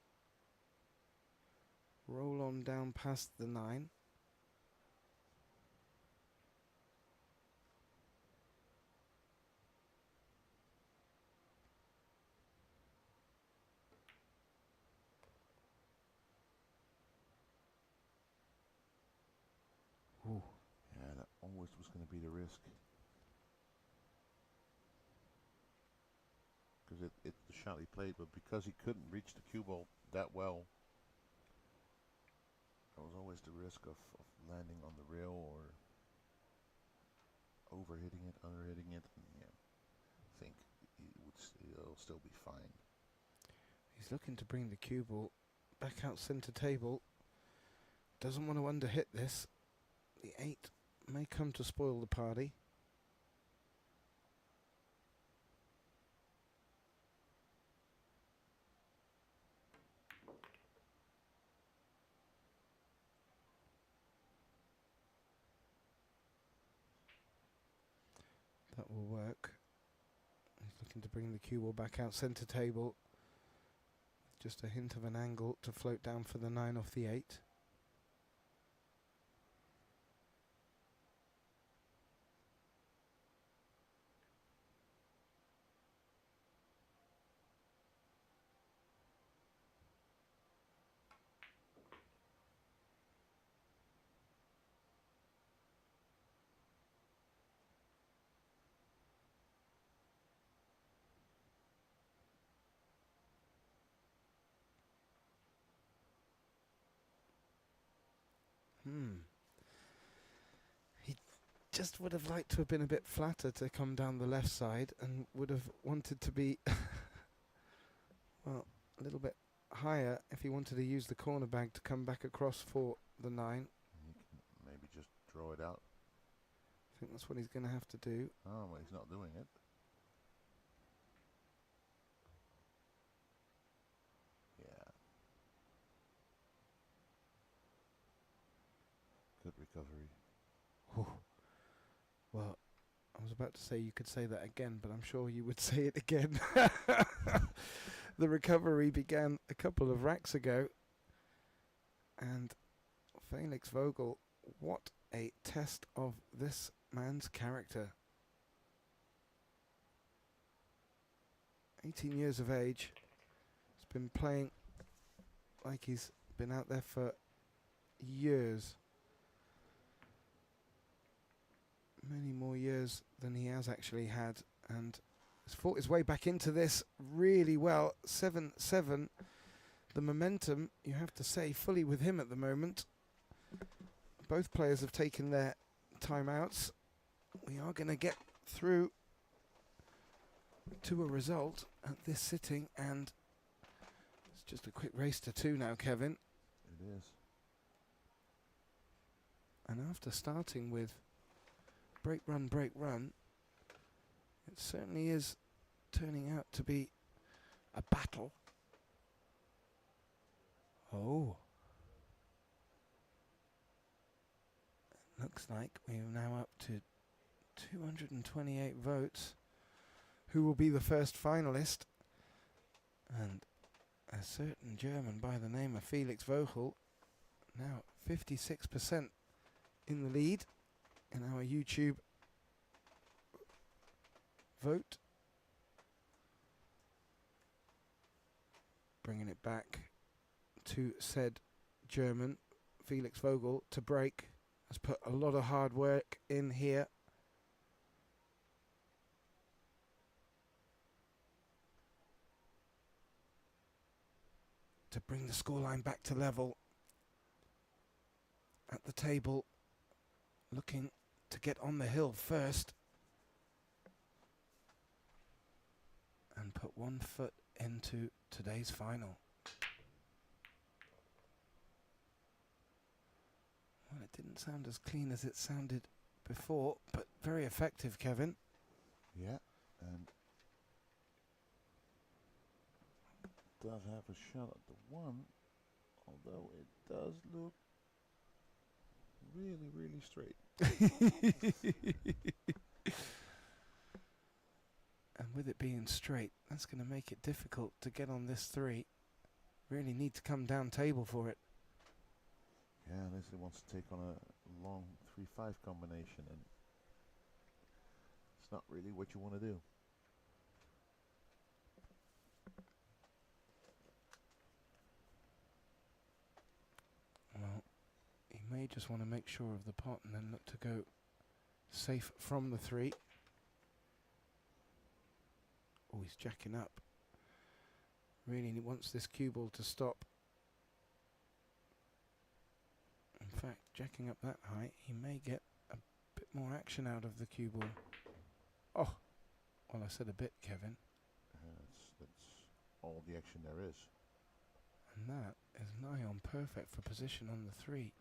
roll on down past the 9. Ooh. Yeah, that always was going to be the risk. Because it's the shot he played, but because he couldn't reach the cue ball that well, there was always the risk of landing on the rail or overhitting it, underhitting it. And yeah, I think he'll still be fine. He's looking to bring the cue ball back out center table. Doesn't want to underhit this. The 8 may come to spoil the party. That will work. He's looking to bring the cue ball back out center table. Just a hint of an angle to float down for the 9 off the 8. He just would have liked to have been a bit flatter to come down the left side and would have wanted to be, well, a little bit higher if he wanted to use the corner bag to come back across for the 9. He can maybe just draw it out. I think that's what he's going to have to do. Oh, well, he's not doing it. Yeah. Good recovery. Well, I was about to say you could say that again, but I'm sure you would say it again. The recovery began a couple of racks ago. And Felix Vogel, what a test of this man's character. 18 years of age. He's been playing like he's been out there for years. Many more years than he has actually had, and has fought his way back into this really well. 7-7. The momentum, you have to say, fully with him at the moment. Both players have taken their timeouts. We are going to get through to a result at this sitting, and it's just a quick race to 2 now, Kevin. It is. And after starting with break, run, it certainly is turning out to be a battle. Oh. Looks like we are now up to 228 votes. Who will be the first finalist? And a certain German by the name of Felix Vogel, now 56% in the lead in our YouTube vote. Bringing it back to said German, Felix Vogel, to break. Has put a lot of hard work in here. To bring the scoreline back to level. At the table, looking to get on the hill first. And put 1 foot into today's final. Well, it didn't sound as clean as it sounded before, but very effective, Kevin. Yeah, and does have a shot at the 1, although it does look really, really straight. And with it being straight, that's going to make it difficult to get on this 3. Really need to come down table for it. Yeah, unless he wants to take on a long 3-5 combination, and it's not really what you want to do. Well, he may just want to make sure of the pot and then look to go safe from the 3. Oh, he's jacking up. Really wants this cue ball to stop. In fact, jacking up that high, he may get a bit more action out of the cue ball. Oh, well, I said a bit, Kevin. That's all the action there is. And that is nigh on perfect for position on the 3.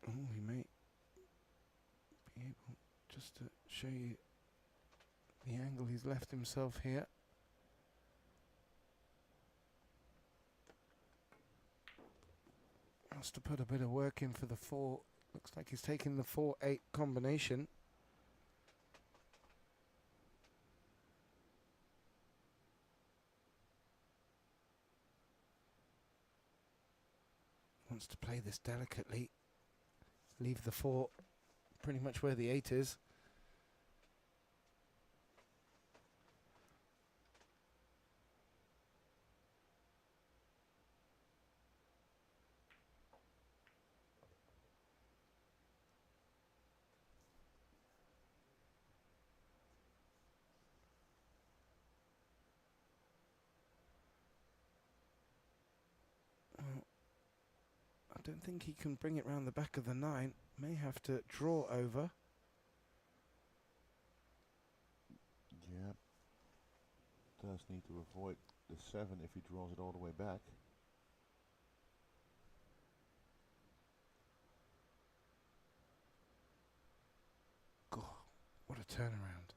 Oh, he may be able just to show you the angle he's left himself here. Has to put a bit of work in for the 4. Looks like he's taking the 4-8 combination. Wants to play this delicately. Leave the 4 pretty much where the 8 is. I don't think he can bring it round the back of the 9. May have to draw over. Yeah. Does need to avoid the 7 if he draws it all the way back. God, what a turnaround.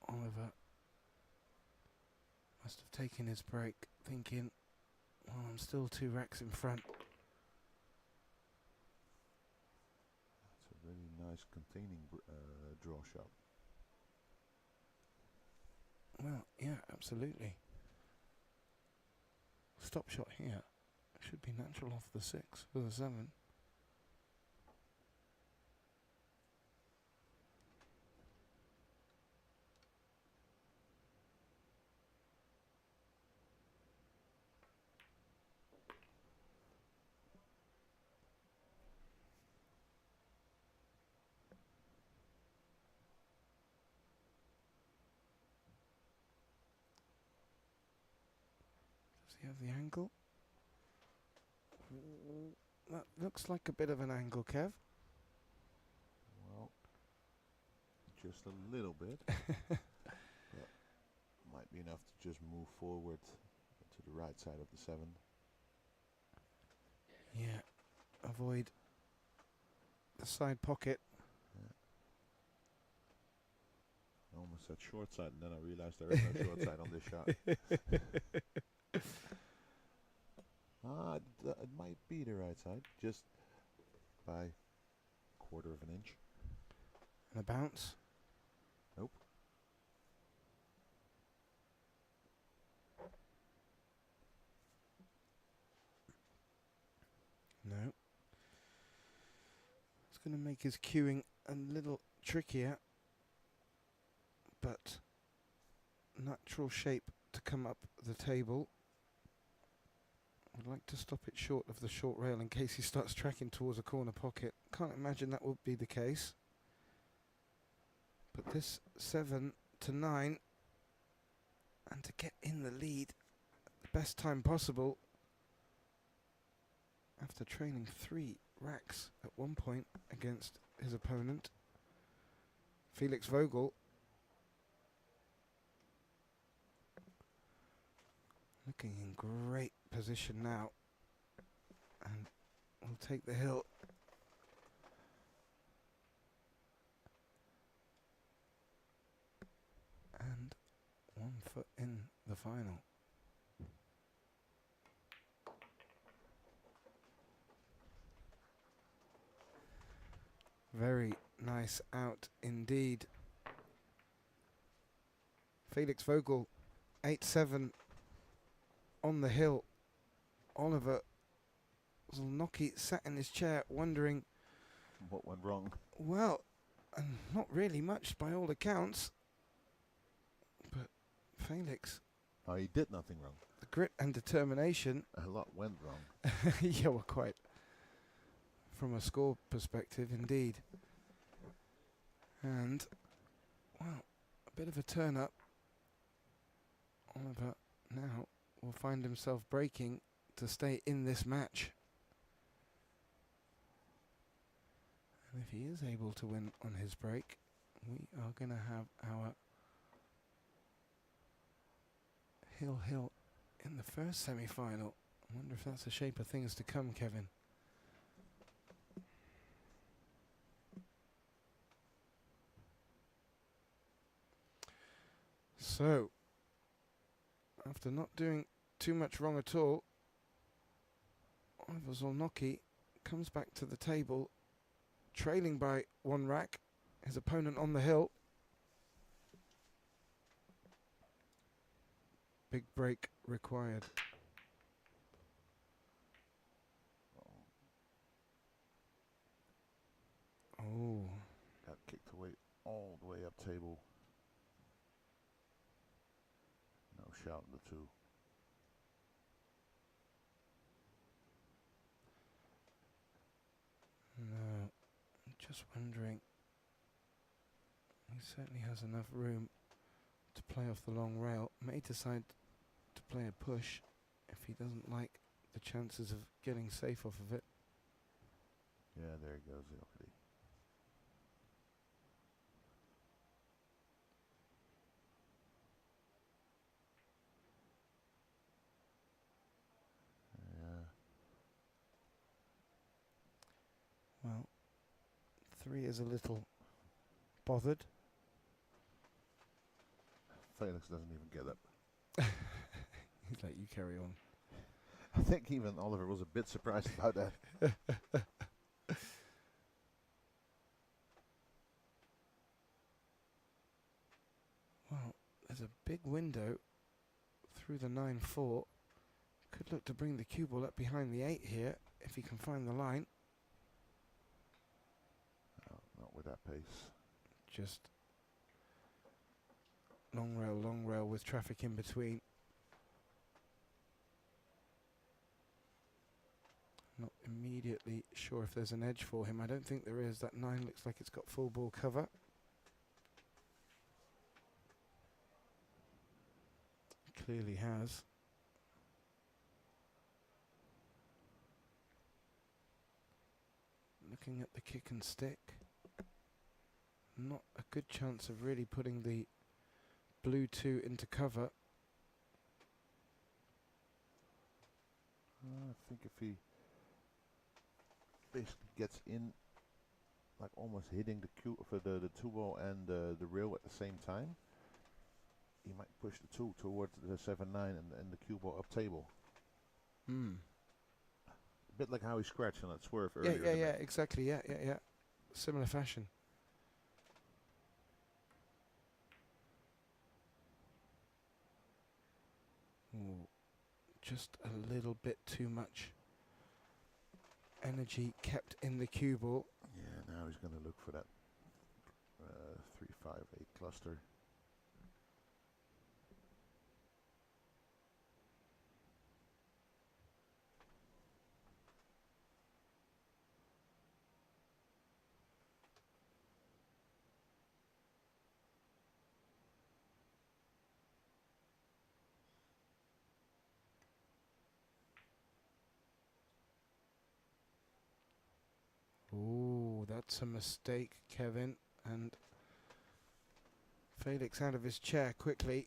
Oliver must have taken his break, thinking, well, I'm still 2 racks in front. That's a really nice containing draw shot. Well, yeah, absolutely. Stop shot here. Should be natural off the 6 for the 7. Does he have the angle? That looks like a bit of an angle, Kev. Well, just a little bit. But might be enough to just move forward to the right side of the 7. Yeah, avoid the side pocket. Yeah. I almost said short side, and then I realized there is no short side on this shot. It might be the right side, just by 1/4 of an inch. And a bounce. Nope. It's going to make his queuing a little trickier, but natural shape to come up the table. Would like to stop it short of the short rail in case he starts tracking towards a corner pocket. Can't imagine that would be the case. But this 7 to 9, and to get in the lead at the best time possible after trailing 3 racks at one point against his opponent, Felix Vogel. Looking in great position now, and will take the hill. And 1 foot in the final. Very nice out indeed. Felix Vogel, 8-7 on the hill. Olivér Szolnoki sat in his chair wondering What went wrong? well, not really much by all accounts, but Felix, Oh, he did nothing wrong. the grit and determination. A lot went wrong. Yeah, well, quite. From a score perspective, indeed. And, well, a bit of a turn up. Olivér now will find himself breaking to stay in this match. And if he is able to win on his break, we are going to have our hill in the first semi-final. I wonder if that's the shape of things to come, Kevin. So, after not doing too much wrong at all, Olivér Szolnoki comes back to the table, trailing by 1 rack, his opponent on the hill. Big break required. Oh. Got kicked away all the way up table. No shout in the 2. No, I'm just wondering. He certainly has enough room to play off the long rail. May decide to play a push if he doesn't like the chances of getting safe off of it. Yeah, there he goes. Already. Yeah. Well, 3 is a little bothered. Felix doesn't even get up. He's like, you carry on. I think even Olivér was a bit surprised about that. Well, there's a big window through the 9-4. Could look to bring the cue ball up behind the 8 here if he can find the line. No, not with that pace. Just long rail with traffic in between. Not immediately sure if there's an edge for him. I don't think there is. That 9 looks like it's got full ball cover. Clearly has. Looking at the kick and stick. Not a good chance of really putting the blue 2 into cover. I think if he basically gets in, like almost hitting the cue for the 2 ball and the rail at the same time, he might push the 2 towards the 7-9 and the cue ball up table. Hmm. A bit like how he scratched on that swerve Yeah, earlier. yeah, exactly. Yeah. Similar fashion. Ooh, just a little bit too much energy kept in the cue ball. Yeah, now he's going to look for that 3-5-8 cluster. Ooh, that's a mistake, Kevin. And Felix out of his chair quickly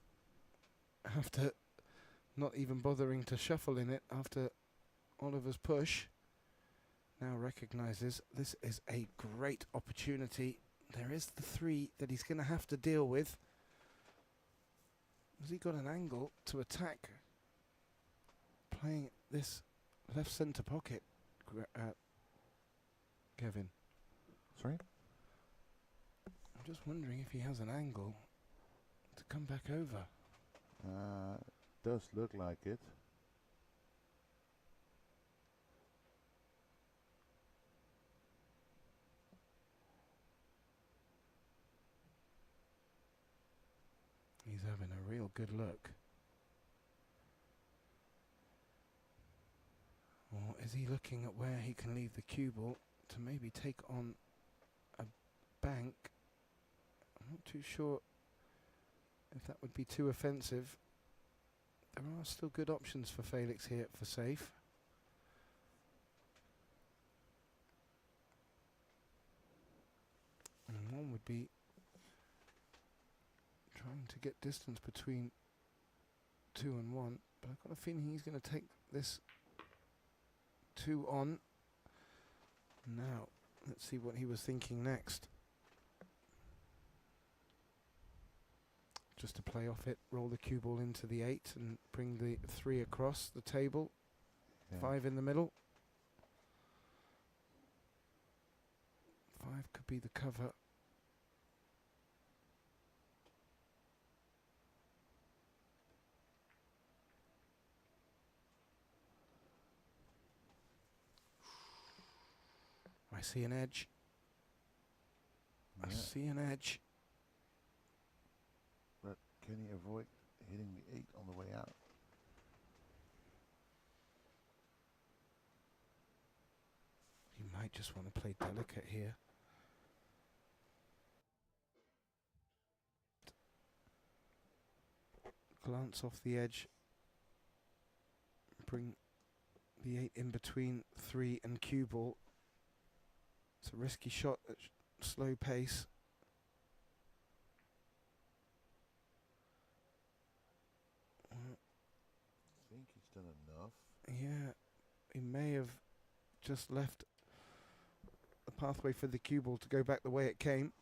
after not even bothering to shuffle in it after Oliver's push. Now recognises this is a great opportunity. There is the 3 that he's going to have to deal with. Has he got an angle to attack? Playing this left centre pocket, Kevin. Sorry? I'm just wondering if he has an angle to come back over. Does look like it. He's having a real good look. Or is he looking at where he can leave the cue ball to maybe take on a bank? I'm not too sure if that would be too offensive. There are still good options for Felix here for safe. And one would be trying to get distance between 2 and 1, but I've got a feeling he's going to take this 2 on. Now, let's see what he was thinking next. Just to play off it, roll the cue ball into the 8 and bring the 3 across the table. Yeah. 5 in the middle. 5 could be the cover. I see an edge. I Yeah. see an edge. But can he avoid hitting the 8 on the way out? He might just want to play delicate here. Glance off the edge. Bring the 8 in between 3 and cue ball. It's a risky shot at slow pace. I think he's done enough. Yeah, he may have just left the pathway for the cue ball to go back the way it came.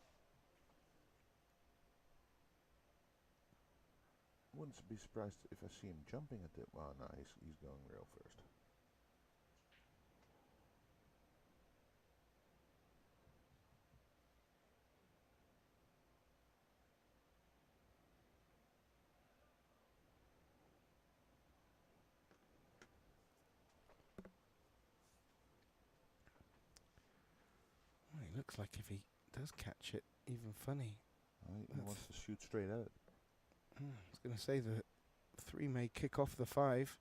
Wouldn't be surprised if I see him jumping at it. Well, no, he's going real first. Well, he looks like if he does catch it, even funny. He wants to shoot straight at it. I was going to say the 3 may kick off the 5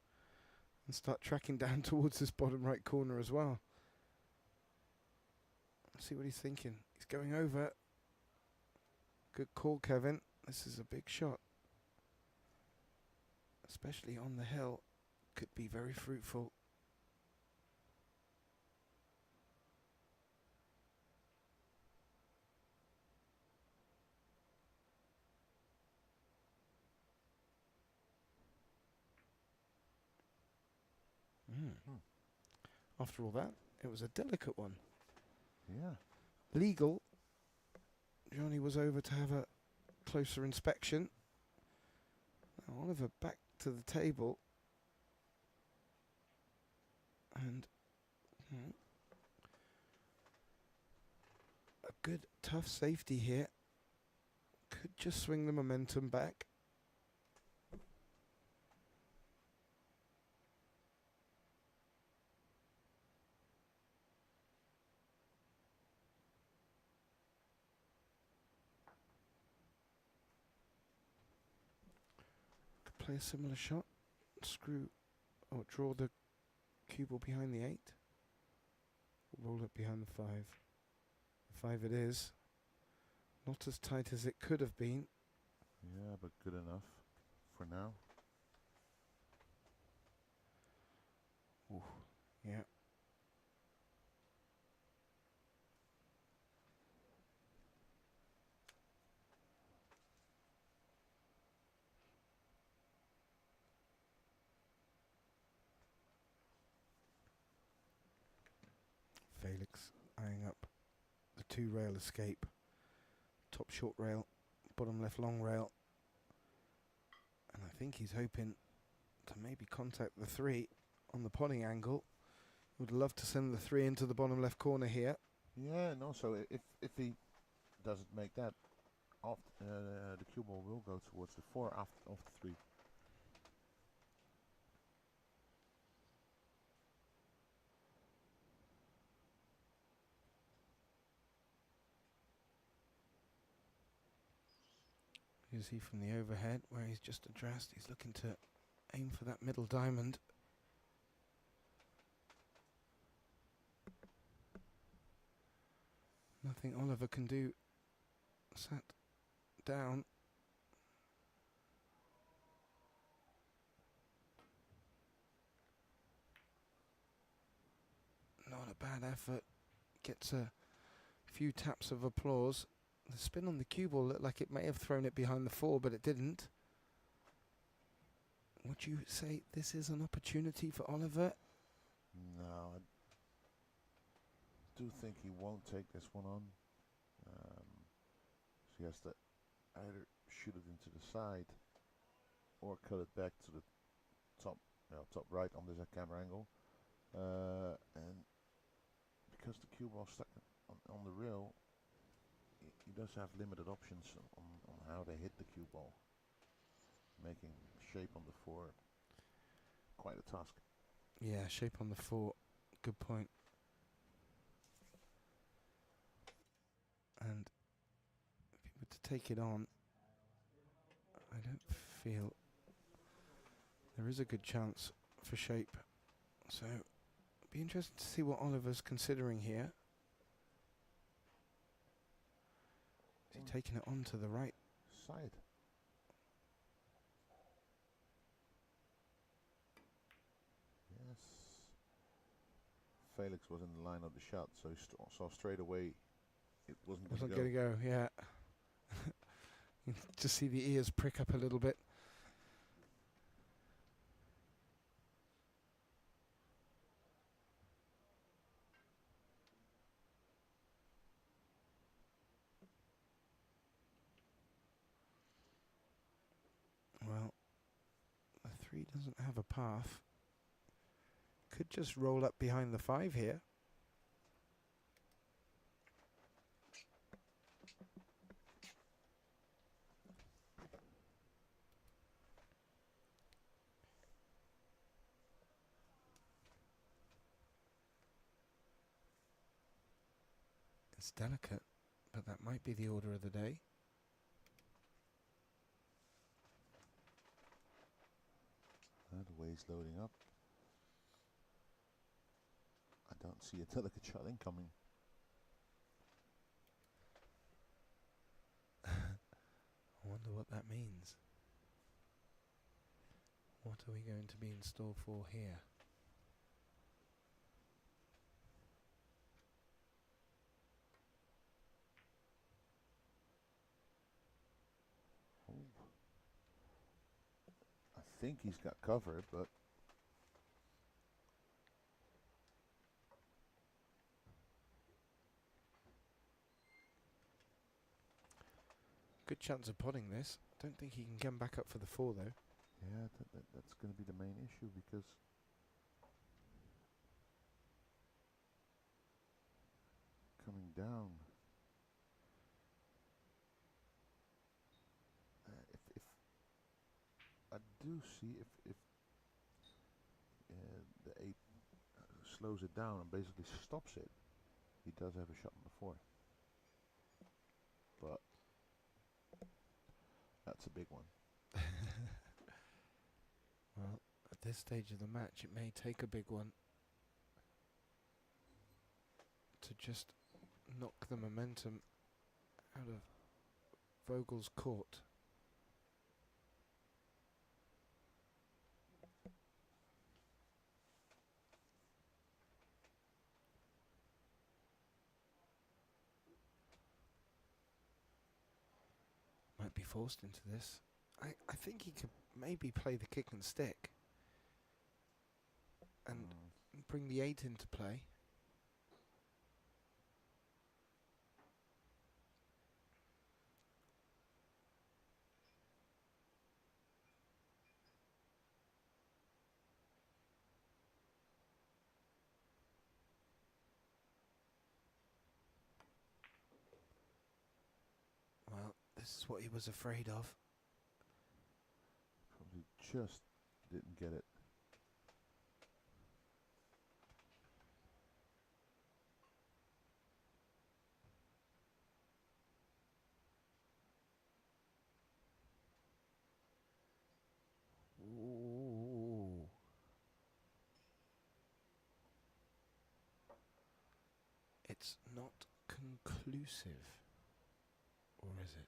and start tracking down towards this bottom right corner as well. Let's see what he's thinking. He's going over. Good call, Kevin. This is a big shot. Especially on the hill. Could be very fruitful. After all that, it was a delicate one. Yeah. Legal. Johnny was over to have a closer inspection. Now Oliver back to the table. And a good tough safety here. Could just swing the momentum back. play a similar shot? Screw, or draw the cue ball behind the 8? Roll it behind the 5. The 5 it is. Not as tight as it could have been. Yeah, but good enough for now. Ooh, yeah. Felix eyeing up the 2-rail escape. Top short rail, bottom left long rail. And I think he's hoping to maybe contact the 3 on the potting angle. Would love to send the 3 into the bottom left corner here. Yeah, and also if he doesn't make that, the cue ball will go towards the 4 after of the 3. You see from the overhead where he's just addressed, he's looking to aim for that middle diamond. Nothing Oliver can do. Sat down. Not a bad effort. Gets a few taps of applause. The spin on the cue ball looked like it may have thrown it behind the 4, but it didn't. Would you say this is an opportunity for Oliver? No, I do think he won't take this one on. So he has to either shoot it into the side or cut it back to the top, top right on this camera angle. And because the cue ball stuck on the rail, he does have limited options on how they hit the cue ball, making shape on the 4 quite a task. Yeah, shape on the 4. Good point. And if he were to take it on, I don't feel there is a good chance for shape. So it'd be interesting to see what Oliver's considering here. Is he taking it on to the right side? Yes. Felix was in the line of the shot, so he saw straight away it wasn't going going to to go. go, yeah. You can just see the ears prick up a little bit. Well, the 3 doesn't have a path. Could just roll up behind the 5 here. It's delicate, but that might be the order of the day. The way he's loading up, I don't see a delicate shot incoming. I wonder what that means. What are we going to be in store for here? I think he's got cover, but Good chance of potting this. Don't think he can come back up for the 4 though. yeah, that's going to be the main issue, because coming down, if I do see if the 8 slows it down and basically stops it, he does have a shot on the 4. But that's a big one. this stage of the match, it may take a big one to just knock the momentum out of Vogel's court. Might be forced into this. I think he could maybe play the kick and stick and bring the 8 into play. Well, this is what he was afraid of. Probably just didn't get it. Ooh. It's not conclusive, or is it?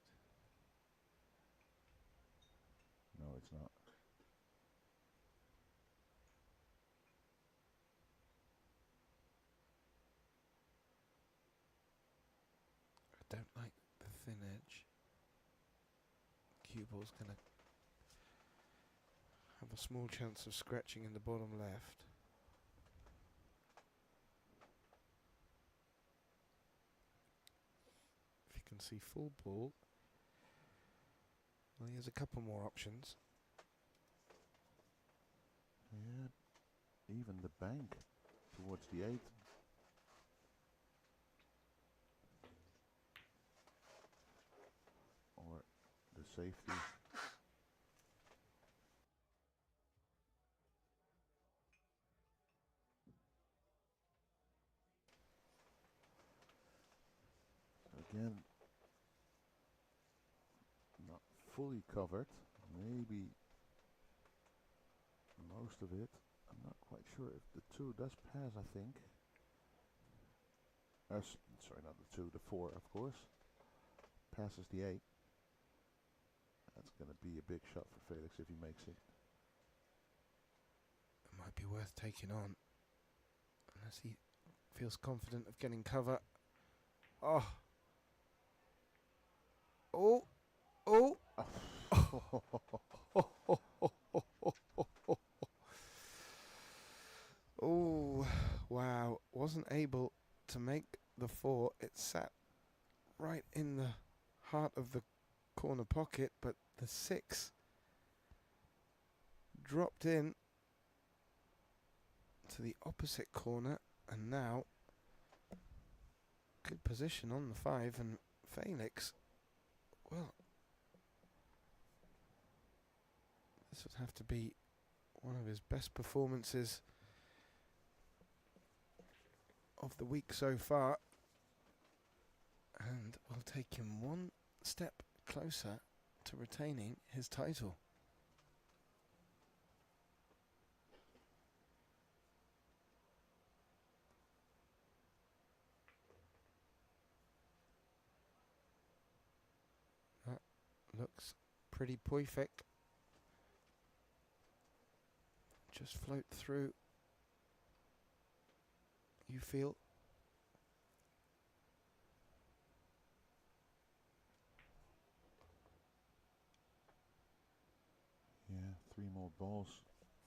No, it's not. I don't like the thin edge. Cue ball's going to have a small chance of scratching in the bottom left. If you can see full ball, well, he has a couple more options. Yeah, even the bank towards the 8. Or the safety. Again, not fully covered. Maybe most of it. I'm not quite sure if the 2 does pass, I think. Sorry, not the 2, the 4, of course. Passes the 8. That's going to be a big shot for Felix if he makes it. It might be worth taking on, unless he feels confident of getting cover. Oh. Oh. Oh. Oh, wow. Wasn't able to make the 4. It sat right in the heart of the corner pocket, but the 6 dropped in to the opposite corner, and now good position on the 5, and Felix, well, this would have to be one of his best performances of the week so far, and will take him one step closer to retaining his title. That looks pretty perfect. Just float through, you feel. Yeah, 3 more balls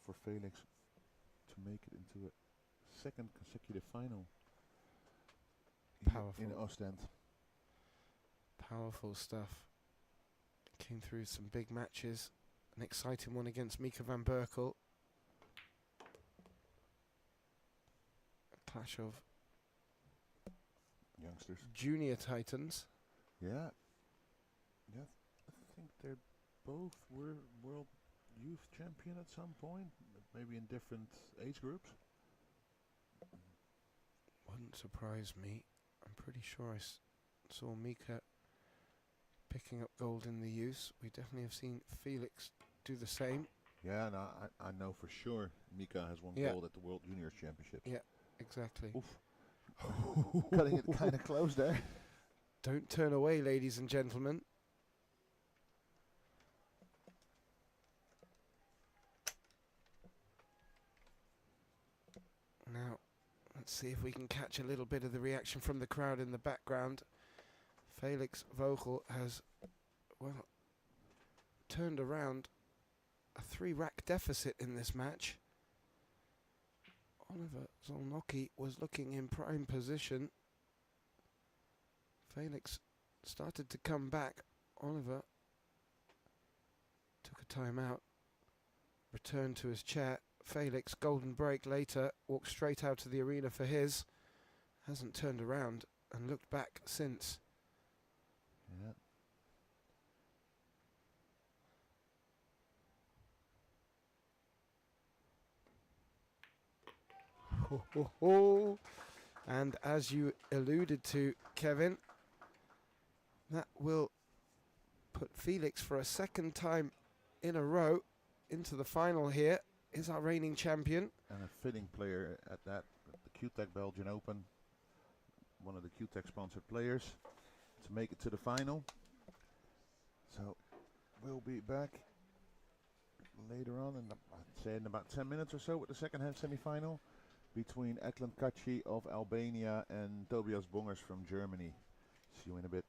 for Felix to make it into a 2nd consecutive final Powerful. in Ostend. Powerful stuff. Came through some big matches. An exciting one against Mika van Berkel. A clash of Youngsters. junior titans. Yeah. Yeah, I think they both were world youth champion at some point, maybe in different age groups. Wouldn't surprise me. I'm pretty sure I saw Mika picking up gold in the youth. We definitely have seen Felix do the same. Yeah, and I know for sure Mika has won Yeah. gold at the World Juniors Championships. Yeah, exactly. Oof. Cutting it kind of close there. Don't turn away, ladies and gentlemen. Now, let's see if we can catch a little bit of the reaction from the crowd in the background. Felix Vogel has, well, turned around a 3-rack deficit in this match. Olivér Szolnoki was looking in prime position. Felix started to come back. Oliver took a time out, returned to his chair. Felix, golden break later, walked straight out to the arena for his. Hasn't turned around and looked back since. Yeah. Ho, ho, ho. And as you alluded to, Kevin, that will put Felix for a second time in a row into the final here. Is our reigning champion. And a fitting player at that, the QTech Belgian Open, one of the QTech sponsored players, to make it to the final. So we'll be back later on, I'd say in about 10 minutes or so, with the second half semi-final between Eklan Kaci of Albania and Tobias Bongers from Germany. See you in a bit.